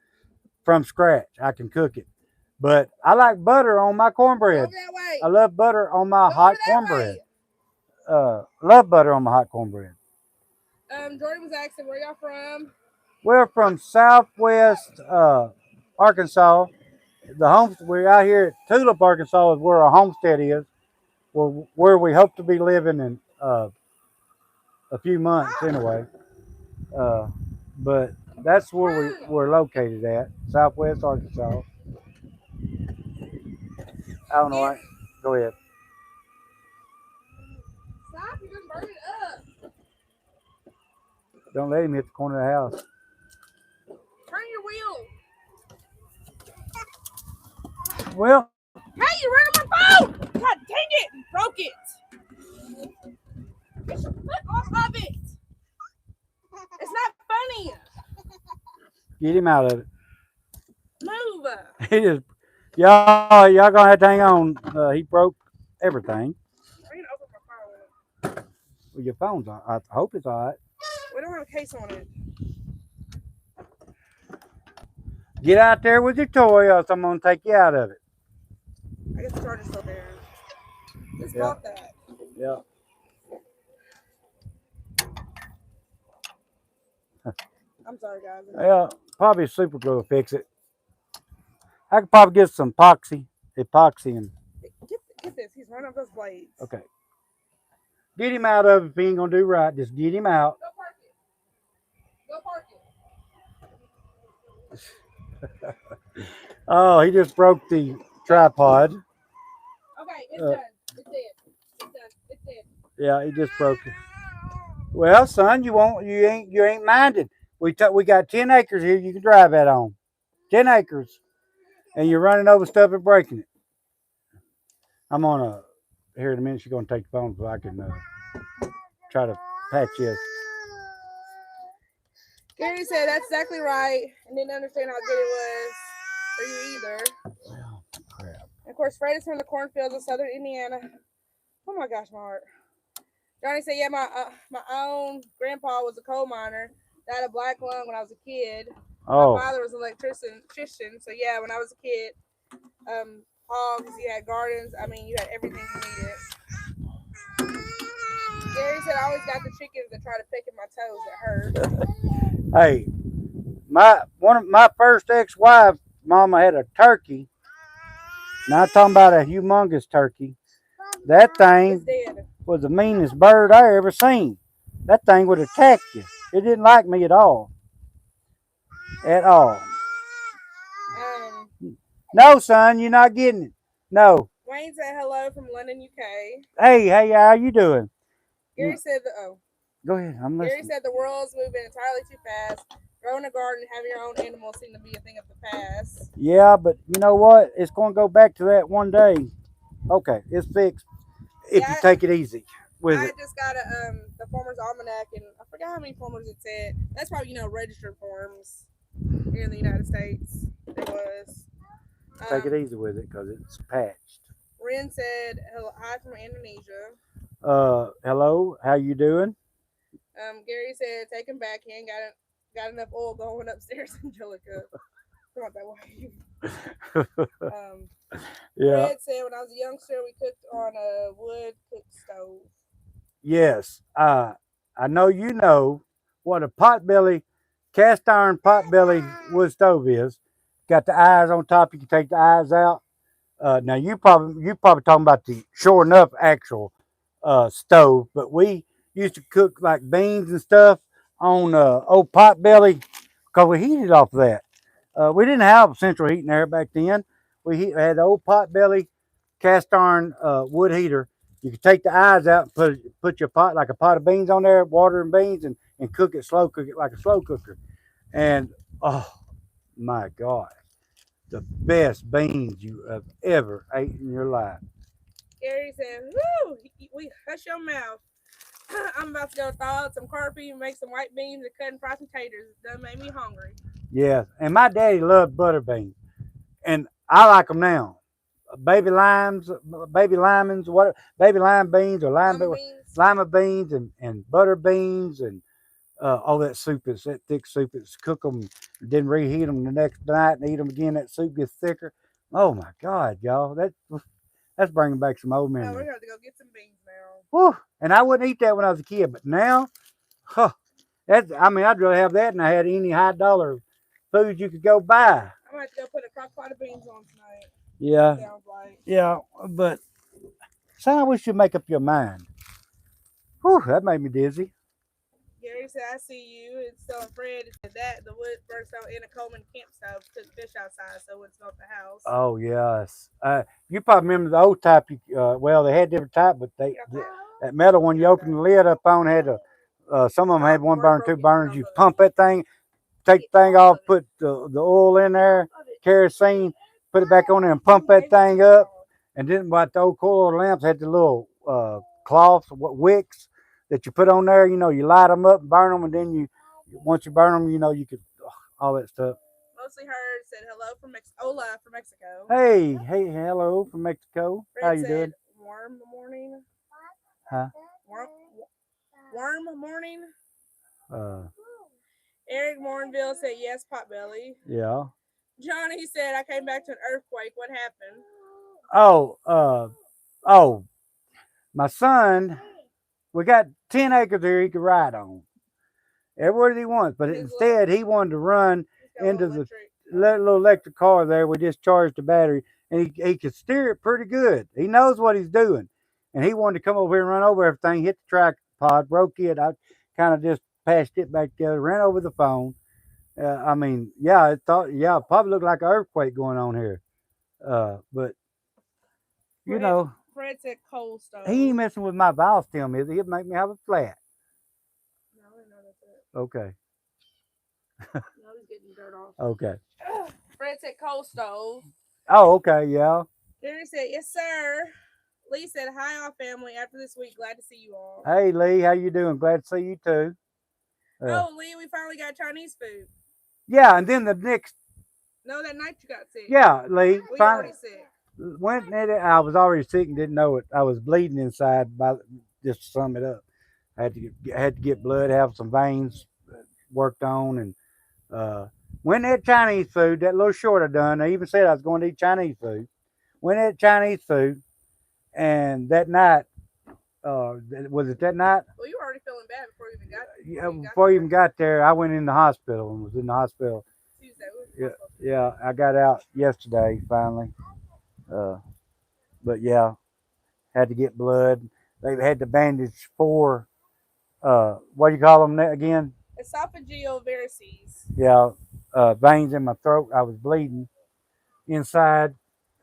from scratch. I can cook it. But I like butter on my cornbread. I love butter on my hot cornbread. Love butter on my hot cornbread. Jordan was asking, where y'all from? We're from Southwest Arkansas. We're out here at Tulip, Arkansas, is where our homestead is. Where we hope to be living in a few months anyway. But that's where we're located at, Southwest Arkansas. I don't know. Get, Go ahead. stop, you're gonna burn it up. Don't let him hit the corner of the house. Turn your wheel. Well, Hey, you ran on my phone! God dang it! You broke it! Get your foot off of it! It's not funny! get him out of it. Move! He just, y'all gonna have to hang on. He broke everything. I need to open my phone. Well, your phone's on. I hope it's all right. We don't have a case on it. Get out there with your toy, or I'm gonna take you out of it. I guess the charger's still there. Just Yeah. bought that. Yeah. I'm sorry, guys. Yeah. Probably super glue will fix it. I could probably get some epoxy, and Get this. He's running up those blades. okay. Get him out of it if he ain't gonna do right. Just get him out. Go park it. Go park it. Oh, he just broke the tripod. Okay, it's done. It's dead. It's done. It's dead. Yeah, he just broke it. Well, son, you ain't minded. We got 10 acres here. You can drive that on. 10 acres, and you're running over stuff and breaking it. I'm on here in a minute. She's gonna take the phone so I can try to patch this. Gary said that's exactly right, and didn't understand how good it was for you either. Well, crap. And of course, Fred is from the cornfields of southern Indiana. Oh my gosh, my heart. Johnny said, yeah, my own grandpa was a coal miner. Died of black lung when I was a kid. Oh. My father was an electrician. So yeah, when I was a kid, hogs, you had gardens. I mean, you had everything you needed. Gary said I always got the chickens that try to pick at my toes that hurt. Hey, one of my first ex-wife, Mama had a turkey. Now I'm talking about a humongous turkey. That thing was the meanest bird I ever seen. That thing would attack you. It didn't like me at all. At all. No, son, you're not getting it. No. Wayne said hello from London, UK. Hey, how you doing? Gary said Go ahead, I'm listening. Gary said the world's moving entirely too fast. Growing a garden, having your own animals seem to be a thing of the past. Yeah, but you know what? It's going to go back to that one day. Okay, it's fixed. If you take it easy with it. I just got the Farmer's Almanac, and I forgot how many farmers it said. That's probably, registered farms here in the United States. It was. Take it easy with it because it's patched. Ren said, hi from Indonesia. Hello, how you doing? Gary said, take him back. He ain't got enough oil going upstairs, Angelica. Come on that way. Yeah. Fred said, when I was a youngster, we cooked on a wood cook stove. Yes. I know you know what a potbelly, cast iron potbelly wood stove is. Got the eyes on top. You can take the eyes out. Now you probably talking about the sure enough actual stove, but we used to cook like beans and stuff on old potbelly because we heated off of that. We didn't have central heating there back then. We had the old potbelly cast iron wood heater. You could take the eyes out and put your pot, like a pot of beans on there, water and beans, and cook it like a slow cooker. And oh my God, the best beans you have ever ate in your life. Gary said, woo, we hush your mouth. I'm about to go thaw out some coffee and make some white beans and cut and fry some taters. That made me hungry. Yeah, and my daddy loved butter beans, and I like them now. Baby lemons, baby lime beans or lima beans and butter beans and all that soup is that thick soup. It's cook them, then reheat them the next night and eat them again. That soup gets thicker. Oh my God, y'all, that's bringing back some old memories. No, we're gonna have to go get some beans now. Whew. And I wouldn't eat that when I was a kid, but now, I'd rather have that than I had any high dollar food you could go buy. I'm gonna have to go put a crock pot of beans on tonight. Yeah. Sounds like. Yeah, but son, I wish you'd make up your mind. Whew, that made me dizzy. Gary said, I see you. And so Fred said that the wood burnt stove in a Coleman camp stove took fish outside so it wouldn't smell the house. Oh yes. You probably remember the old type. Well, they had different type, but that metal one you open the lid up on had a. Some of them had one burner, two burners. You pump that thing, take the thing off, put the oil in there, kerosene, put it back on there, and pump that thing up. And then what the old coil lamps had the little cloths, wicks that you put on there. You know, you light them up and burn them, and then once you burn them, you know, you could all that stuff. Mostly heard said hello from Ola from Mexico. Hey, hello from Mexico. Fred How you said, doing? warm morning. Huh? Warm morning. Uh, Eric Mournville said yes, Potbelly. yeah. Johnny said I came back to an earthquake. What happened? Oh, my son, we got 10 acres here he could ride on. Everywhere he wants, but instead he wanted to run into the little electric car there. We just charged the battery, and he could steer it pretty good. He knows what he's doing, and he wanted to come over here and run over everything, hit the tripod, broke it. I kind of just patched it back together, ran over the phone. I mean, yeah, probably looked like an earthquake going on here. But you know, Fred said coal stove. he ain't messing with my valve stem, is he? He'll make me have a flat. No, I know that's it. Okay. No, he's getting dirt off. Okay. Fred said coal stove. Oh, okay, yeah. Gary said, yes, sir. Lee said, hi, all family. After this week, glad to see you all. Hey, Lee, how you doing? Glad to see you, too. Lee, we finally got Chinese food. Yeah, and then the next... No, that night you got sick. Yeah, Lee. We were already sick. I was already sick and didn't know it. I was bleeding inside, just to sum it up. I had to get blood, have some veins worked on, and when that Chinese food, that little short I done, I even said I was going to eat Chinese food. When that Chinese food, and that night, was it that night? Well, you were already feeling bad before you even got there. Yeah, before you even got there, I went in the hospital and was in the hospital. Tuesday. Yeah, I got out yesterday finally. But yeah, had to get blood. They had to bandage 4. What do you call them again? Esophageal varices. Yeah, veins in my throat. I was bleeding inside.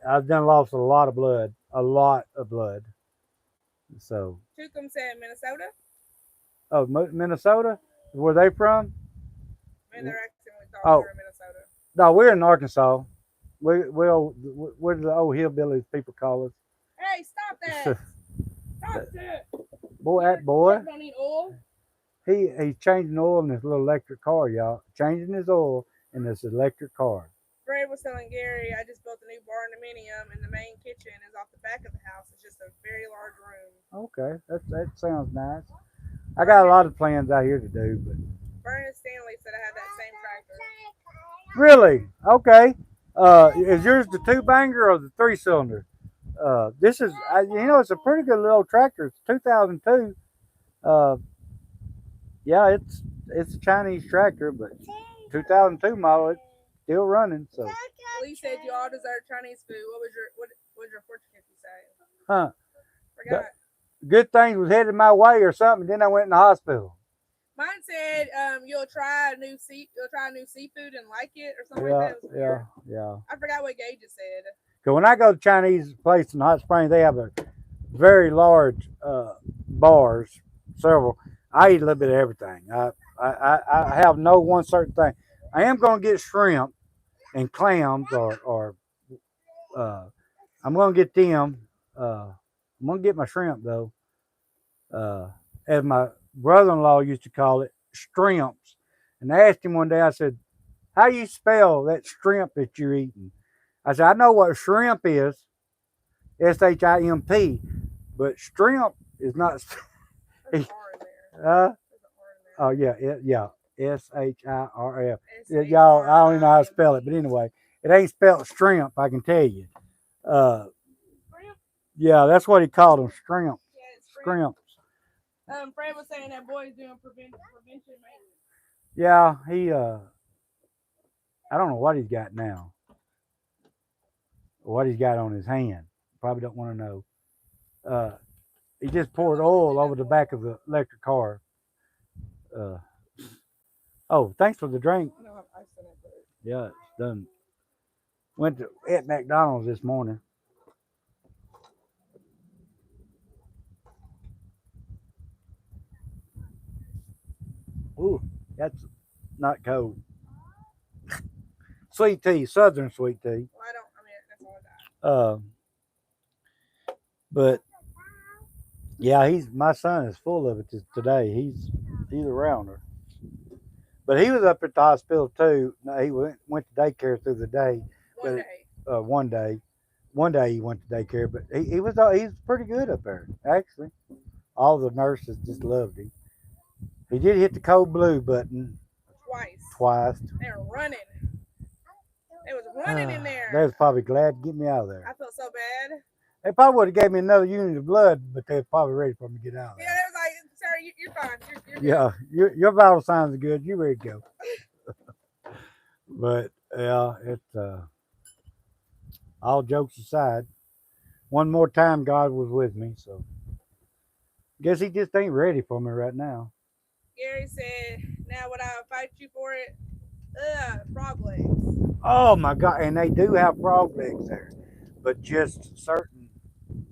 I've done lost a lot of blood. So. Tucum said Minnesota. Oh, Minnesota? Where they from? Man, they're accidentally thought we were in Minnesota. No, we're in Arkansas. We're the old hillbillies people call us. Hey, stop that! Stop that! Boy, that boy. Don't need oil. He's changing oil in this little electric car, y'all. Changing his oil in this electric car. Fred was telling Gary, I just built a new barndominium, and the main kitchen is off the back of the house. It's just a very large room. Okay, that sounds nice. I got a lot of plans out here to do, but. Vernon Stanley said I have that same tractor. Really? Okay. Is yours the 2-banger or the 3-cylinder? This is, it's a pretty good little tractor. It's 2002. Yeah, it's a Chinese tractor, but 2002 model. It's still running. So. Lee said you all deserve Chinese food. What was your fortune cookie say? Huh? Forgot. Good things was headed my way or something. Then I went in the hospital. Mine said you'll try a new seafood and like it or something like that. Yeah. I forgot what Gage said. Because when I go to Chinese place in Hot Springs, they have a very large bars, several. I eat a little bit of everything. I have no one certain thing. I am going to get shrimp and clams, or I'm going to get them. I'm going to get my shrimp though. As my brother-in-law used to call it, shrimps. And I asked him one day, I said, how you spell that shrimp that you're eating? I said, I know what shrimp is, S-H-I-M-P, but shrimp is not. Oh, yeah, S-H-I-R-F. Y'all, I don't even know how to spell it, but anyway, it ain't spelled shrimp, I can tell you. Yeah, that's what he called them, shrimp. Shrimps. Fred was saying that boy's doing prevention maintenance. Yeah, I don't know what he's got now. What he's got on his hand. Probably don't want to know. He just poured oil over the back of the electric car. Uh, oh, thanks for the drink. No, I sent it. Yeah, it's done. Went to at McDonald's this morning. Ooh, that's not cold. Sweet tea, Southern sweet tea. Well, I don't. I mean, that's all I got. But yeah, he's my son is full of it today. He's around her. But he was up at the hospital too. No, he went to daycare through the day. One But day. one day he went to daycare. But he's pretty good up there actually. All the nurses just loved him. He did hit the cold blue button Twice. twice. They were running. They was running in They there. was probably glad to get me out of there. I felt so bad. They probably would have gave me another unit of blood, but they was probably ready for me to get out of Yeah, there. they was like, "Sir, you're fine. You're good." Yeah, your vital signs are good. You ready to go? But yeah, it's all jokes aside. One more time, God was with me, so guess He just ain't ready for me right now. Gary said, "Now would I fight you for it?" Frog legs. Oh my God! And they do have frog legs there, but just certain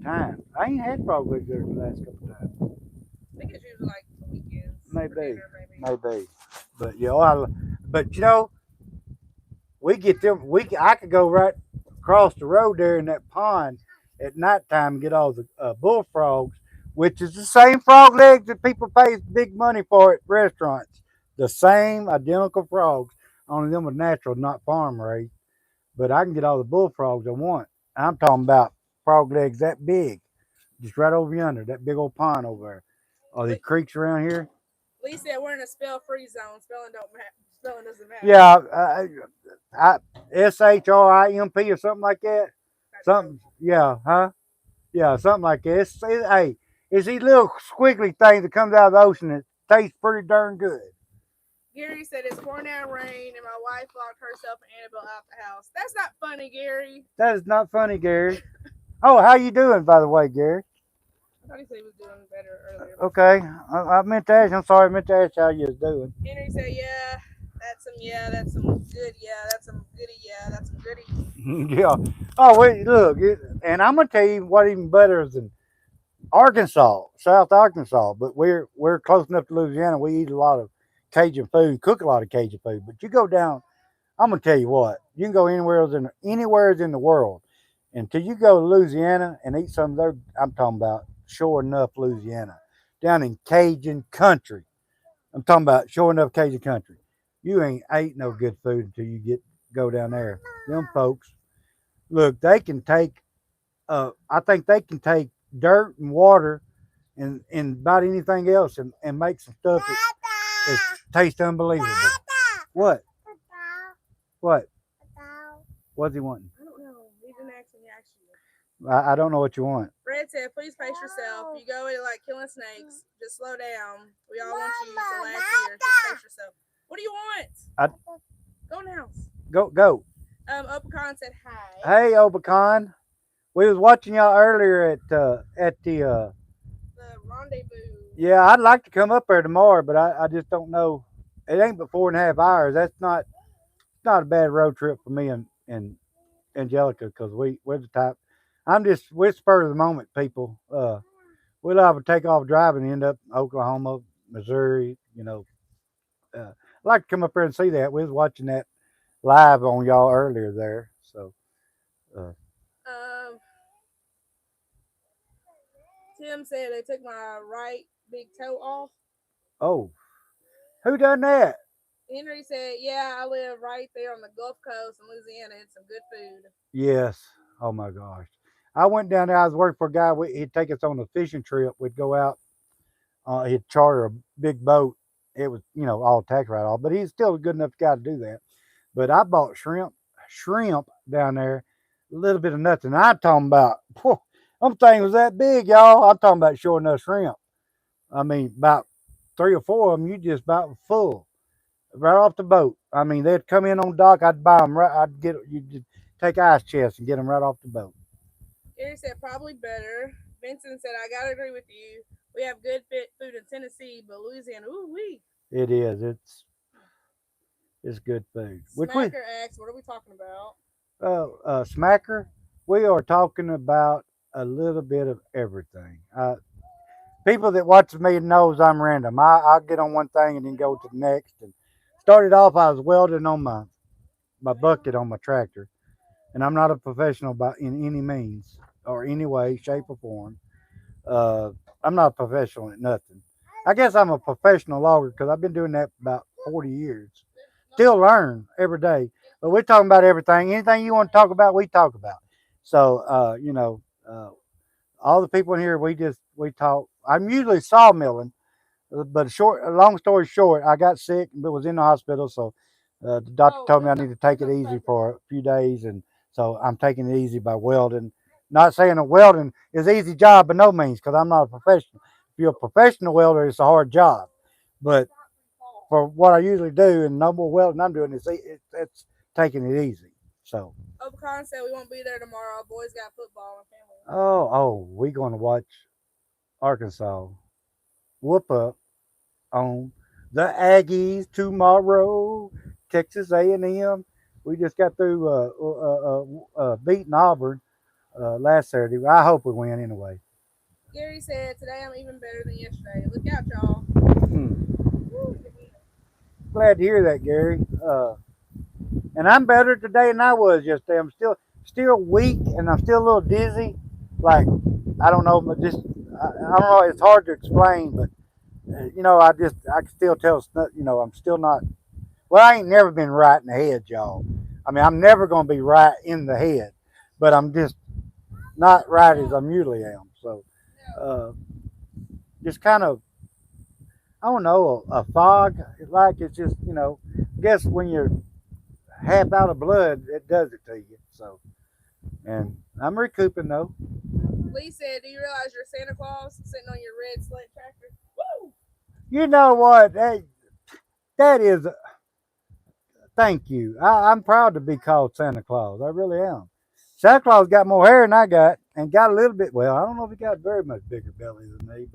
times. I ain't had frog legs there the last couple of times. I think it's usually like the weekends. Maybe, Dinner, maybe. maybe. But but we get them. I could go right across the road there in that pond at nighttime and get all the bullfrogs, which is the same frog legs that people pay big money for at restaurants. The same identical frogs, only them are natural, not farm raised. But I can get all the bullfrogs I want. I'm talking about frog legs that big, just right over yonder, that big old pond over there. Are the creeks around here? Lee said we're in a spell-free zone. Spelling don't matter. Spelling doesn't matter. Yeah, SHRIMP or something like that. Something, yeah, huh? Yeah, something like that. Hey, it's these little squiggly things that comes out of the ocean that tastes pretty darn good. Gary said it's pouring down rain and my wife locked herself and Annabelle out the house. That's not funny, Gary. That is not funny, Gary. Oh, how you doing, by the way, Gary? I thought he said he was doing better earlier. Okay, I meant to ask. I'm sorry, I meant to ask how you was doing. Henry said, that's some good, that's some goody, that's some goody. Yeah. Oh, wait, look, and I'm gonna tell you what even better is than Arkansas, South Arkansas. But we're close enough to Louisiana. We eat a lot of Cajun food, cook a lot of Cajun food. But you go down, I'm gonna tell you what, you can go anywhere in the world, until you go to Louisiana and eat some of their. I'm talking about sure enough Louisiana, down in Cajun country. I'm talking about sure enough Cajun country. You ain't ate no good food until you go down there. Them folks, look, they can take. I think they can take dirt and water and about anything else and make some stuff that tastes unbelievable. What? What? What's he wanting? I don't know. He didn't actually ask you. I don't know what you want. Fred said, please pace yourself. You go into like killing snakes. Just slow down. We all want you to laugh here. Just pace yourself. What do you want? Go in the house. Go. Opacon said hi. Hey, Opacon. We was watching y'all earlier at the rendezvous. Yeah, I'd like to come up there tomorrow, but I just don't know. It ain't but 4.5 hours. That's not a bad road trip for me and Angelica because we're the type. We're spur of the moment people. We'll either take off driving and end up in Oklahoma, Missouri. I'd like to come up there and see that. We was watching that live on y'all earlier there. So, Tim said they took my right big toe off. oh, who done that? Henry said, yeah, I live right there on the Gulf Coast in Louisiana. It's some good food. Yes. Oh my gosh. I went down there. I was working for a guy. He'd take us on a fishing trip. We'd go out. He'd charter a big boat. It was, all tax write off, but he's still a good enough guy to do that. But I bought shrimp down there, a little bit of nothing. I'm talking about, them thing was that big, y'all. I'm talking about sure enough shrimp. I mean, about 3 or 4 of them, you just about full right off the boat. I mean, they'd come in on dock. I'd buy them right. You just take ice chests and get them right off the boat. Gary said probably better. Vincent said I gotta agree with you. We have good fit food in Tennessee, but Louisiana, ooh wee. It is. It's good food. Which we Smacker asks, what are we talking about? Smacker. We are talking about a little bit of everything. People that watch me knows I'm random. I'll get on one thing and then go to the next. And started off, I was welding on my bucket on my tractor, and I'm not a professional by in any means or any way, shape, or form. Uh, I'm not a professional at nothing. I guess I'm a professional logger because I've been doing that for about 40 years. Still learn every day, but we're talking about everything. Anything you want to talk about, we talk about. So, all the people in here, we talk. I'm usually sawmilling, but long story short, I got sick but was in the hospital. So the doctor told me I need to take it easy for a few days, and so I'm taking it easy by welding. Not saying that welding is an easy job by no means, because I'm not a professional. If you're a professional welder, it's a hard job. But for what I usually do and no more welding I'm doing, it's taking it easy. So Operon said we won't be there tomorrow. Boys got football and family. we're going to watch Arkansas whoop up on the Aggies tomorrow. Texas A&M. We just got through beating Auburn last Saturday. I hope we win anyway. Gary said, today I'm even better than yesterday. Look out, y'all. Glad to hear that, Gary. And I'm better today than I was yesterday. I'm still weak and I'm still a little dizzy. Like I don't know, but just I don't know. It's hard to explain, but I can still tell. I'm still not. Well, I ain't never been right in the head, y'all. I mean, I'm never gonna be right in the head, but I'm just not right as I'm usually am. So, uh, just kind of, I don't know, a fog. Like it's just, I guess when you're half out of blood, it does it to you. So, and I'm recouping though. Lee said, do you realize you're Santa Claus sitting on your red sled tractor? Woo! You know what? That is. Thank you. I'm proud to be called Santa Claus. I really am. Santa Claus got more hair than I got, and got a little bit. Well, I don't know if he got very much bigger belly than me,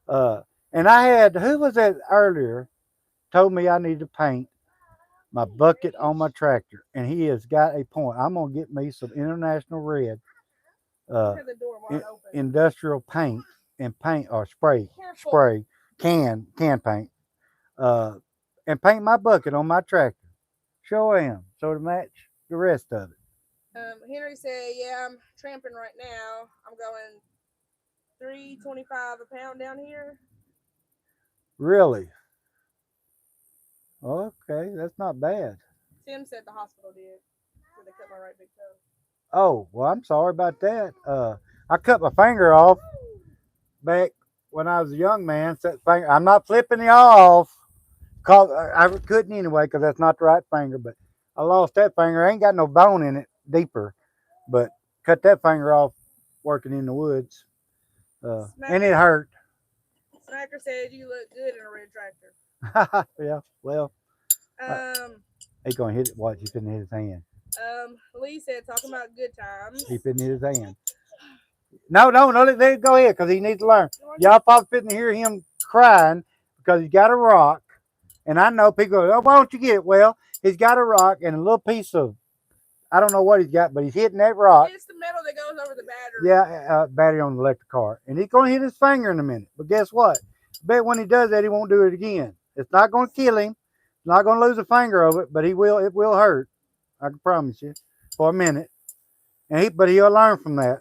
but and I had who was that earlier? Told me I need to paint my bucket on my tractor, and he has got a point. I'm gonna get me some International Red The door wide open. industrial paint and paint or spray can paint uh, and paint my bucket on my tractor. Sure am. So to match the rest of it. Henry said, yeah, I'm tramping right now. I'm going $3.25 a pound down here. Really? Okay, that's not bad. Tim said the hospital did. So they cut my right big toe. Oh, well, I'm sorry about that. I cut my finger off back when I was a young man. I'm not flipping you off. Cause I couldn't anyway, because that's not the right finger. But I lost that finger. I ain't got no bone in it deeper, but cut that finger off working in the woods, and it hurt. Smacker said you look good in a red tractor. Yeah, well, he's gonna hit it. Watch, he's finna hit his hand. Lee said talking about good times. He finna hit his hand. No, let it go ahead, because he needs to learn. Y'all probably finna hear him crying because he's got a rock. And I know people go, oh, why don't you get it? Well, he's got a rock and a little piece of, I don't know what he's got, but he's hitting that rock. It's the metal that goes over the battery. Yeah, battery on the electric car. And he's going to hit his finger in a minute. But guess what? I bet when he does that, he won't do it again. It's not going to kill him. He's not going to lose a finger of it, but it will hurt. I can promise you, for a minute. But he'll learn from that.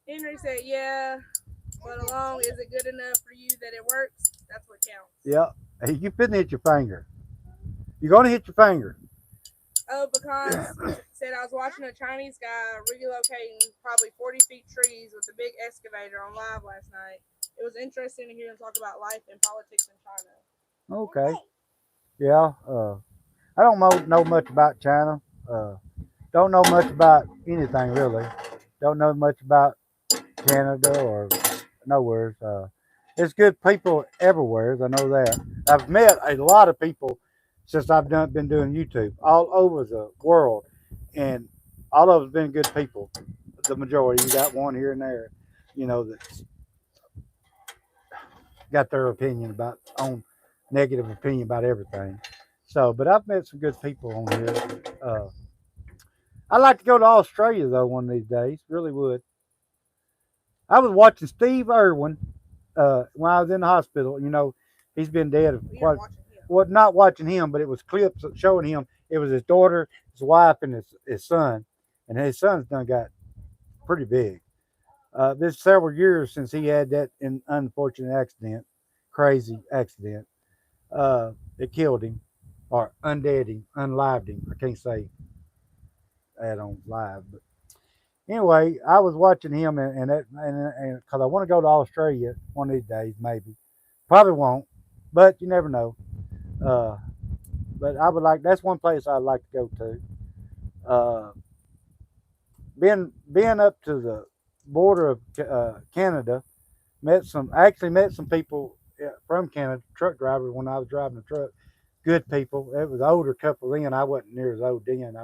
Henry said, yeah, but along, is it good enough for you that it works? That's what counts. Yeah. Hey, you finna hit your finger. You're going to hit your finger. Oh, because said I was watching a Chinese guy relocating probably 40 feet trees with a big excavator on live last night. It was interesting to hear him talk about life and politics in China. Okay. Yeah. I don't know much about China. Don't know much about anything really. Don't know much about Canada or nowhere. It's good people everywhere. I know that. I've met a lot of people since been doing YouTube all over the world, and all of us been good people. The majority. You got one here and there, that got their opinion about on negative opinion about everything. So, but I've met some good people on here. I'd like to go to Australia though one of these days. Really would. I was watching Steve Irwin when I was in the hospital. You know, he's been dead quite. Well, not watching him, but it was clips showing him. It was his daughter, his wife, and his son, and his son's done got pretty big. This several years since he had that unfortunate accident, crazy accident. It killed him, or undead him, unlived him. I can't say that on live, but anyway, I was watching him, and because I want to go to Australia one of these days, maybe, probably won't, but you never know. Uh, but I would like that's one place I'd like to go to. Being up to the border of Canada, met some people from Canada, truck drivers when I was driving the truck. Good people. It was an older couple then. I wasn't near as old then.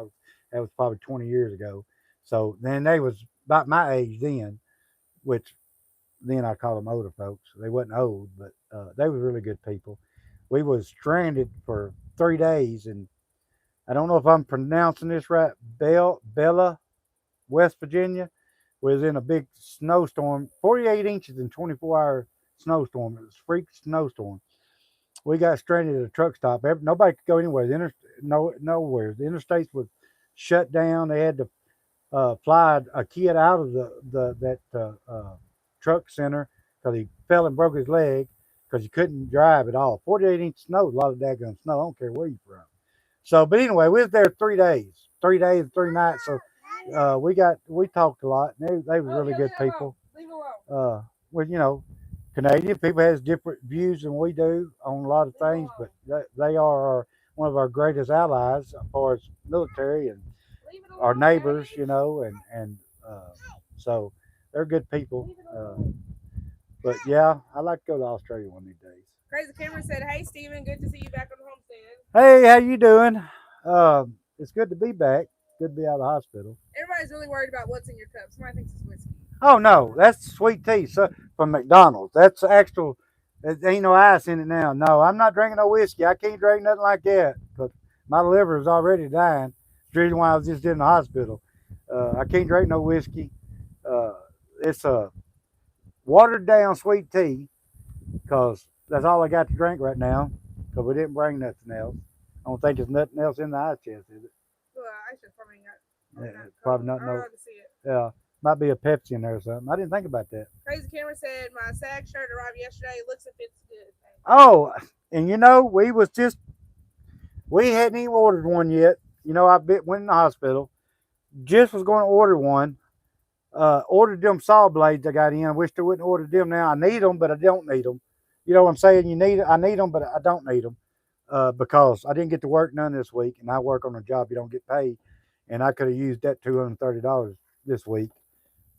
That was probably 20 years ago. So then they was about my age then, which then I call them older folks. They wasn't old, but they was really good people. We was stranded for 3 days, and I don't know if I'm pronouncing this right. Bella, West Virginia, was in a big snowstorm, 48 inches in 24-hour snowstorm. It was a freak snowstorm. We got stranded at a truck stop. Nobody could go anywhere. Nowhere. The interstates was shut down. They had to fly a kid out of that truck center because he fell and broke his leg because he couldn't drive at all. 48 inch snow, a lot of daggone snow. I don't care where you're from. So, but anyway, we was there 3 days, 3 days, 3 nights. So we talked a lot. And they were really good people. Well, you know, Canadian people has different views than we do on a lot of things, but they are one of our greatest allies as far as military and our neighbors, you know, and so they're good people. But yeah, I'd like to go to Australia one of these days. Crazy Cameron said, "Hey Steven, good to see you back on the homestead." Hey, how you doing? It's good to be back. Good to be out of the hospital. Everybody's really worried about what's in your cup. Somebody thinks it's whiskey. Oh no, that's sweet tea from McDonald's. That's actual. There ain't no ice in it now. No, I'm not drinking no whiskey. I can't drink nothing like that because my liver is already dying. That's the reason why I was just in the hospital. I can't drink no whiskey. Uh, it's a watered down sweet tea because that's all I got to drink right now because we didn't bring nothing else. I don't think there's nothing else in the ice chest, is it? Well, I should probably not. Probably not. No. To see it. Yeah, might be a Pepsi in there or something. I didn't think about that. Crazy Cameron said my SAG shirt arrived yesterday. It looks and fits good. Oh, and you know, we hadn't even ordered one yet. You know, went in the hospital. Just was going to order one. Ordered them saw blades I got in. I wish I wouldn't ordered them now. I need them, but I don't need them. You know what I'm saying? I need them, but I don't need them because I didn't get to work none this week, and I work on a job you don't get paid, and I could have used that $230 this week.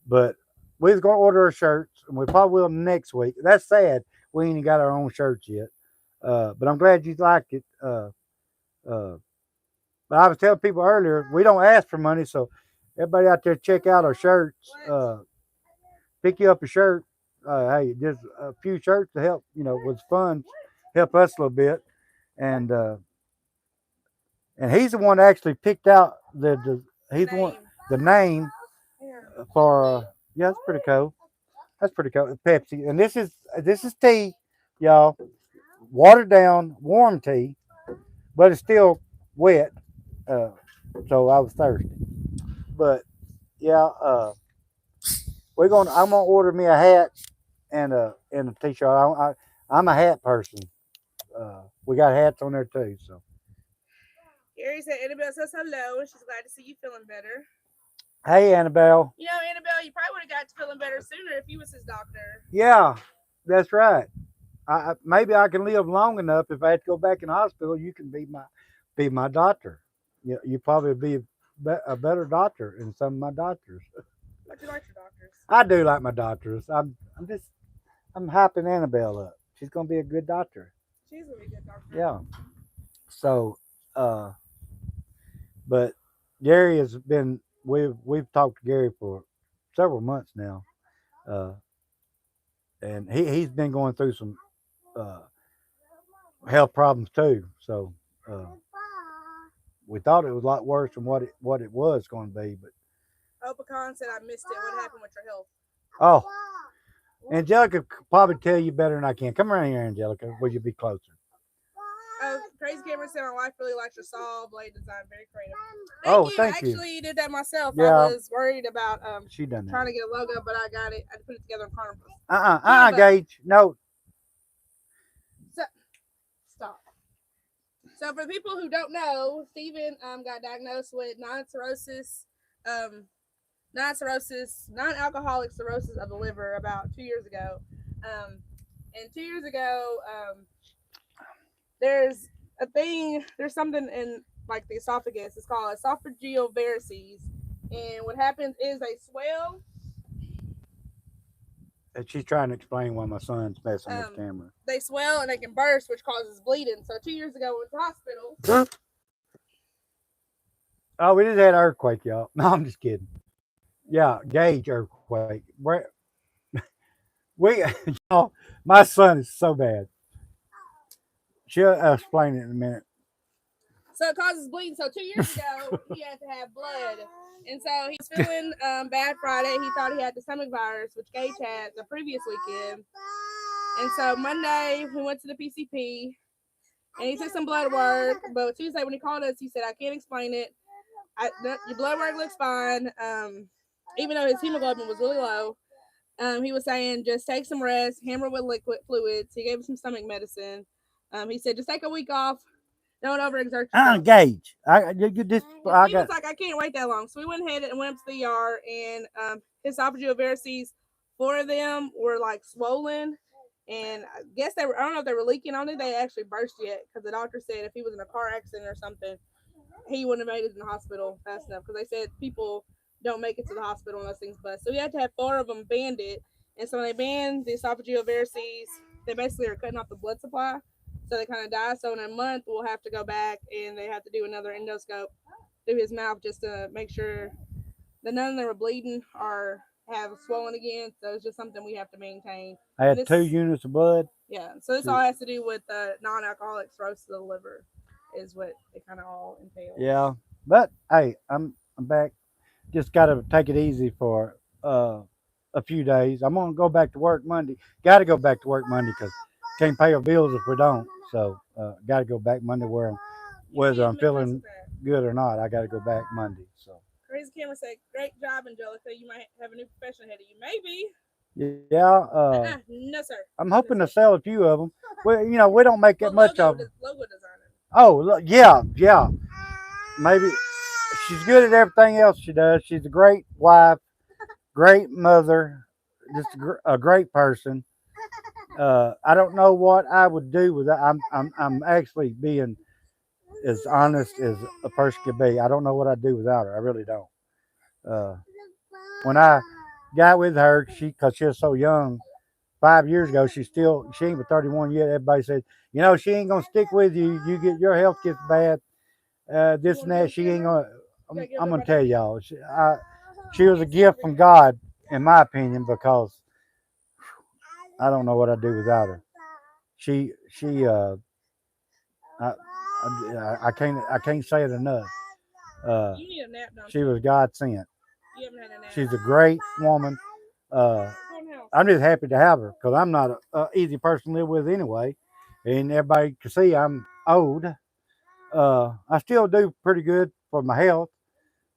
But we was going to order our shirts, and we probably will next week. That's sad. We ain't got our own shirts yet. But I'm glad you like it. But I was telling people earlier, we don't ask for money, so everybody out there check out our shirts. Pick you up a shirt. Hey, there's a few shirts to help, you know, with funds, help us a little bit. And he's the one that actually picked out the name for yeah, that's pretty cool. That's pretty cool. Pepsi. And this is tea, y'all. Watered down, warm tea, but it's still wet. So I was thirsty. But yeah, I'm gonna order me a hat and a t-shirt. I'm a hat person. We got hats on there too. So Gary said Annabelle says hello and she's glad to see you feeling better. hey, Annabelle. You know, Annabelle, you probably would have got to feeling better sooner if you was his doctor. Yeah, that's right. Maybe I can live long enough. If I had to go back in the hospital, you can be my doctor. You probably be a better doctor than some of my doctors. But you like your doctors. I do like my doctors. I'm hyping Annabelle up. She's gonna be a good doctor. She's gonna be a good doctor. Yeah. So, but Gary has been. We've talked to Gary for several months now, and he's been going through some health problems too. So uh, we thought it was a lot worse than what it was going to be. But Opacon said I missed it. What happened with your health? oh, Angelica could probably tell you better than I can. Come around here, Angelica. Will you be closer? Crazy Cameron said my wife really likes your saw blade design. Very creative. Oh, Thank you. thank you. Actually, did that myself. I Yeah, was worried about she done trying that. to get a logo, but I got it. I put it together in Carnival. Gage. No. So, stop. So for the people who don't know, Steven got diagnosed with non-cirrhosis, non-alcoholic cirrhosis of the liver about 2 years ago. And 2 years ago, there's something in like the esophagus. It's called esophageal varices. And what happens is they swell. And she's trying to explain why my son's messing with the camera. They swell and they can burst, which causes bleeding. So 2 years ago, we went to the hospital. Oh, we just had an earthquake, y'all. No, I'm just kidding. Yeah, Gage earthquake. We, y'all, my son is so bad. She'll explain it in a minute. So it causes bleeding. So 2 years ago, he had to have blood. And so he was feeling bad Friday. He thought he had the stomach virus, which Gage had the previous weekend. And so Monday, we went to the PCP, and he took some blood work. But Tuesday, when he called us, he said, I can't explain it. Your blood work looks fine. Even though his hemoglobin was really low, he was saying, just take some rest, hammer with liquid fluids. He gave him some stomach medicine. He said, just take a week off. Don't overexert yourself. Gage. He was like, I can't wait that long. So we went ahead and went up to the ER, and his esophageal varices, 4 of them were like swollen. And I guess I don't know if they were leaking. I don't think they actually burst yet, because the doctor said if he was in a car accident or something, he wouldn't have made it in the hospital fast enough, because they said people don't make it to the hospital unless things bust. So we had to have 4 of them banded. And so when they band the esophageal varices, they basically are cutting off the blood supply. So they kind of die. So in a month, we'll have to go back and they have to do another endoscope through his mouth just to make sure that none of them are bleeding or have swollen again. So it's just something we have to maintain. I had 2 units of blood. Yeah. So this all has to do with non-alcoholic cirrhosis of the liver, is what it kind of all entails. Yeah, but hey, I'm back. Just got to take it easy for a few days. I'm gonna go back to work Monday. Got to go back to work Monday because can't pay our bills if we don't. So got to go back Monday whether I'm feeling good or not. I got to go back Monday. So Crazy Camera said, "Great job, Angelica. You might have a new profession ahead of you. Maybe." Yeah. No, sir. I'm hoping to sell a few of them. We don't make that much of them. Logo designer. Oh, yeah. Maybe she's good at everything else she does. She's a great wife, great mother, just a great person. I don't know what I would do with that. I'm actually being as honest as a person could be. I don't know what I'd do without her. I really don't. When I got with her, because she was so young, 5 years ago, she ain't but 31 yet. Everybody said, she ain't gonna stick with you. Your health gets bad. This and that. She ain't gonna. I'm gonna tell y'all. She was a gift from God, in my opinion, because I don't know what I'd do without her. I can't say it enough. You need a nap, don't She was God sent. You haven't had a nap. She's a great woman. I'm just happy to have her because I'm not an easy person to live with anyway. And everybody can see I'm old. I still do pretty good for my health.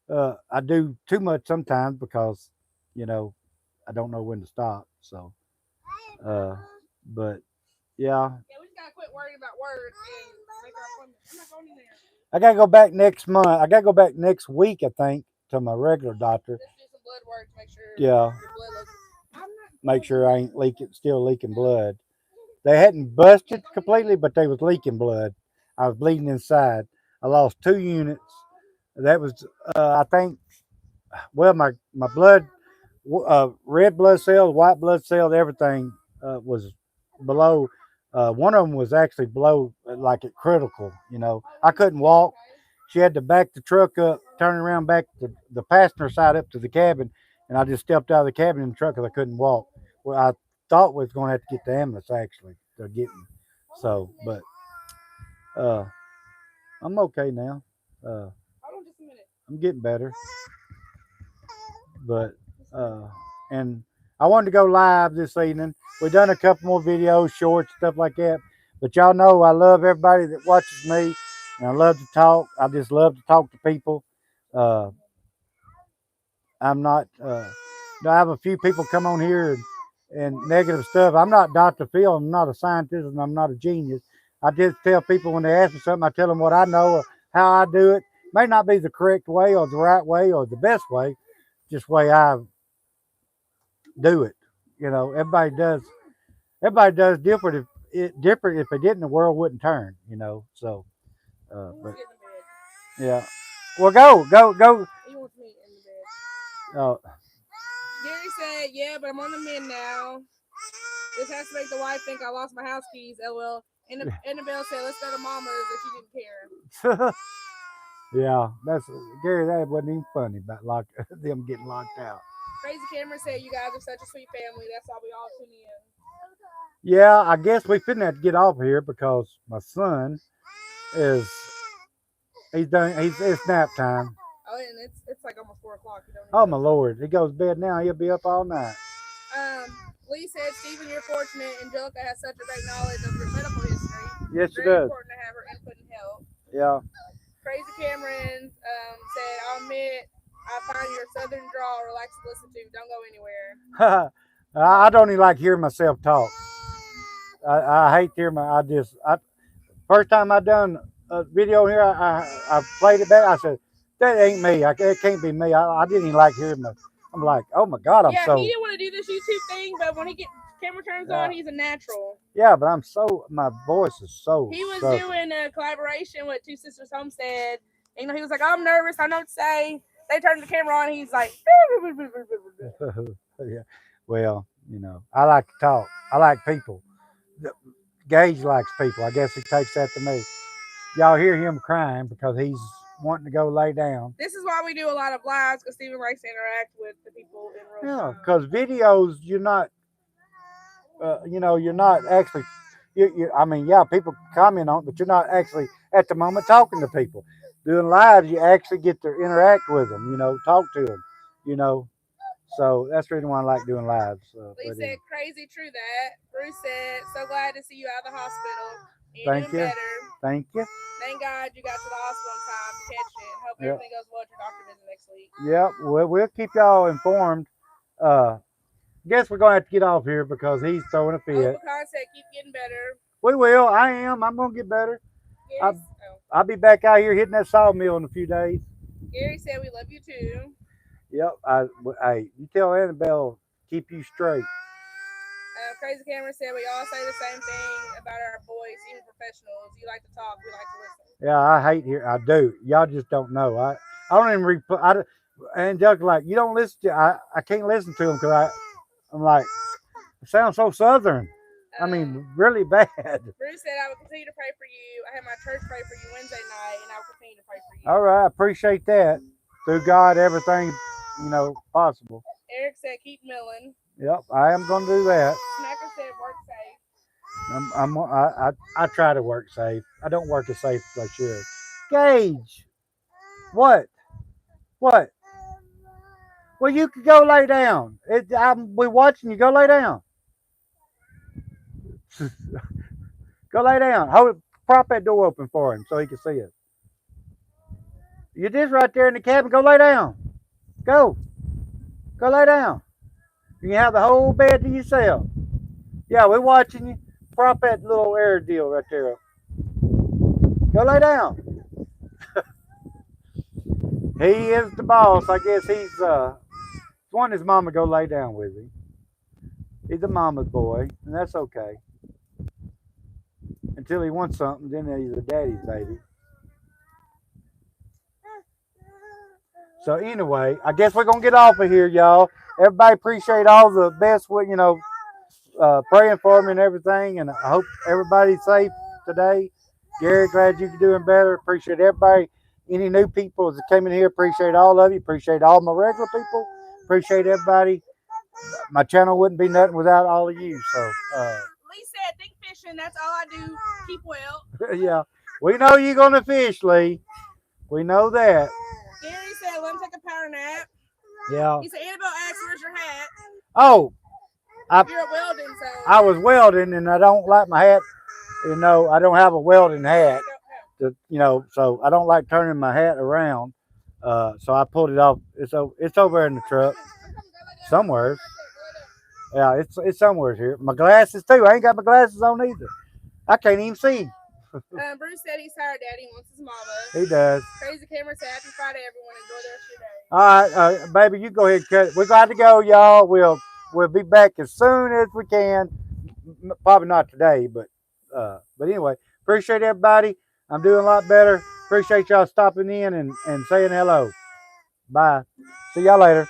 I do too much sometimes because, I don't know when to stop. So, but yeah. Yeah, we just gotta quit worrying about work and make our appointments. I'm not going in there. I gotta go back next month. I gotta go back next week, I think, to my regular doctor. Just do some blood work to make sure. Yeah. Your blood looks. Make sure I ain't still leaking blood. They hadn't busted completely, but they was leaking blood. I was bleeding inside. I lost 2 units. That was, I think, well, my blood, red blood cells, white blood cells, everything was below. One of them was actually below, like at critical. I couldn't walk. She had to back the truck up, turn around back the passenger side up to the cabin, and I just stepped out of the cabin in the truck because I couldn't walk. Well, I thought we was going to have to get the ambulance actually to get me. So, but Uh, I'm okay now. Hold on just a minute. I'm getting better, but and I wanted to go live this evening. We've done a couple more videos, shorts, stuff like that. But y'all know I love everybody that watches me, and I love to talk. I just love to talk to people. Uh, I'm not. I have a few people come on here and negative stuff. I'm not Dr. Phil. I'm not a scientist, and I'm not a genius. I just tell people when they ask me something, I tell them what I know or how I do it. May not be the correct way or the right way or the best way, just way I do it. You know, everybody does. Everybody does different. If it different, if it didn't, the world wouldn't turn. You know. So, but yeah. Well, go. He wants me in the bed. Uh, Gary said, "Yeah, but I'm on the mend now. This has to make the wife think I lost my house keys." LOL. And Annabelle said, "Let's go to Mama's if you didn't care." yeah, that's Gary. That wasn't even funny about them getting locked out. Crazy Cameron said, "You guys are such a sweet family. That's why we all tune in." Yeah, I guess we finna have to get off here because my son is he's done. It's nap time. Oh, and it's like almost 4 o'clock. You don't. Oh my lord, he goes to bed now. He'll be up all night. Lee said, "Stephen, you're fortunate. Angelica has such a great knowledge of your medical history. Yes, she Very does. important to have her input and help." Yeah. Crazy Cameron said, "I'll admit, I find your southern drawl relaxing to listen to. Don't go anywhere." I don't even like hearing myself talk. I hate hearing first time I done a video here, I played it back. I said, that ain't me. It can't be me. I didn't even like hearing I'm like, oh my God, he didn't want to do this YouTube thing, but when camera turns on, he's a natural. Yeah, but my voice is so. He was doing a collaboration with Two Sisters Homestead. And, he was like, I'm nervous. I know what to say. They turned the camera on. And he's like, yeah. Well, I like to talk. I like people. Gage likes people. I guess he takes that to me. Y'all hear him crying because he's wanting to go lay down. This is why we do a lot of lives, because Stephen likes to interact with the people in real time. Because videos, you're not, you're not actually. People comment on it, but you're not actually at the moment talking to people. Doing lives, you actually get to interact with them. Talk to them. So that's the reason why I like doing lives. Lee said, crazy true that. Bruce said, so glad to see you out of the hospital. Thank you. Better. Thank you. Thank God you got to the hospital in time to catch it. Hope everything goes well at your doctor visit next week. Yep. We'll keep y'all informed. Guess we're gonna have to get off here because he's throwing a fit. Pecan said, keep getting better. We will. I am. I'm gonna get better. I'll be back out here hitting that sawmill in a few days. Gary said, we love you too. Yep. Hey, you tell Annabelle, keep you straight. Crazy Cameron said, we all say the same thing about our voice, even professionals. You like to talk, we like to listen. Yeah, I hate here. I do. Y'all just don't know. I don't even Angelica, like, you don't listen to. I can't listen to them because I'm like, it sounds so southern. I mean, really bad. Bruce said, I will continue to pray for you. I had my church pray for you Wednesday night, and I will continue to pray for you. All right, I appreciate that. Through God, everything, possible. Eric said, keep milling. Yep, I am going to do that. Smacker said, work safe. I try to work safe. I don't work as safe as I should. Gage, what? Well, you could go lay down. We're watching you. Go lay down. Go lay down. Prop that door open for him so he can see it. You're just right there in the cabin. Go lay down. Go lay down. You can have the whole bed to yourself. Yeah, we're watching you. Prop that little air deal right there up. Go lay down. He is the boss. I guess he's wanting his mama to go lay down with him. He's a mama's boy, and that's okay. Until he wants something, then he's a daddy's baby. So anyway, I guess we're gonna get off of here, y'all. Everybody appreciate all the best, praying for me and everything, and I hope everybody's safe today. Gary, glad you're doing better. Appreciate everybody. Any new people that came in here, appreciate all of you. Appreciate all my regular people. Appreciate everybody. My channel wouldn't be nothing without all of you. So Lee said, think fishing. That's all I do. Keep well. Yeah. We know you're gonna fish, Lee. We know that. Gary said, let him take a power nap. Yeah. He said, Annabelle asked, where's your hat? Oh, You're at Welding, so. I was welding, and I don't like my hat. You know, I don't have a welding hat. So I don't like turning my hat around. So I pulled it off. It's over in the truck somewhere. Yeah, it's somewhere here. My glasses too. I ain't got my glasses on either. I can't even see. Bruce said he's tired, Daddy. He wants his mama. He does. Crazy Camera said, happy Friday, everyone. Enjoy the rest of All your day. right, baby, you go ahead and cut it. We're glad to go, y'all. We'll be back as soon as we can. Probably not today, but anyway, appreciate everybody. I'm doing a lot better. Appreciate y'all stopping in and saying hello. Bye. See y'all later.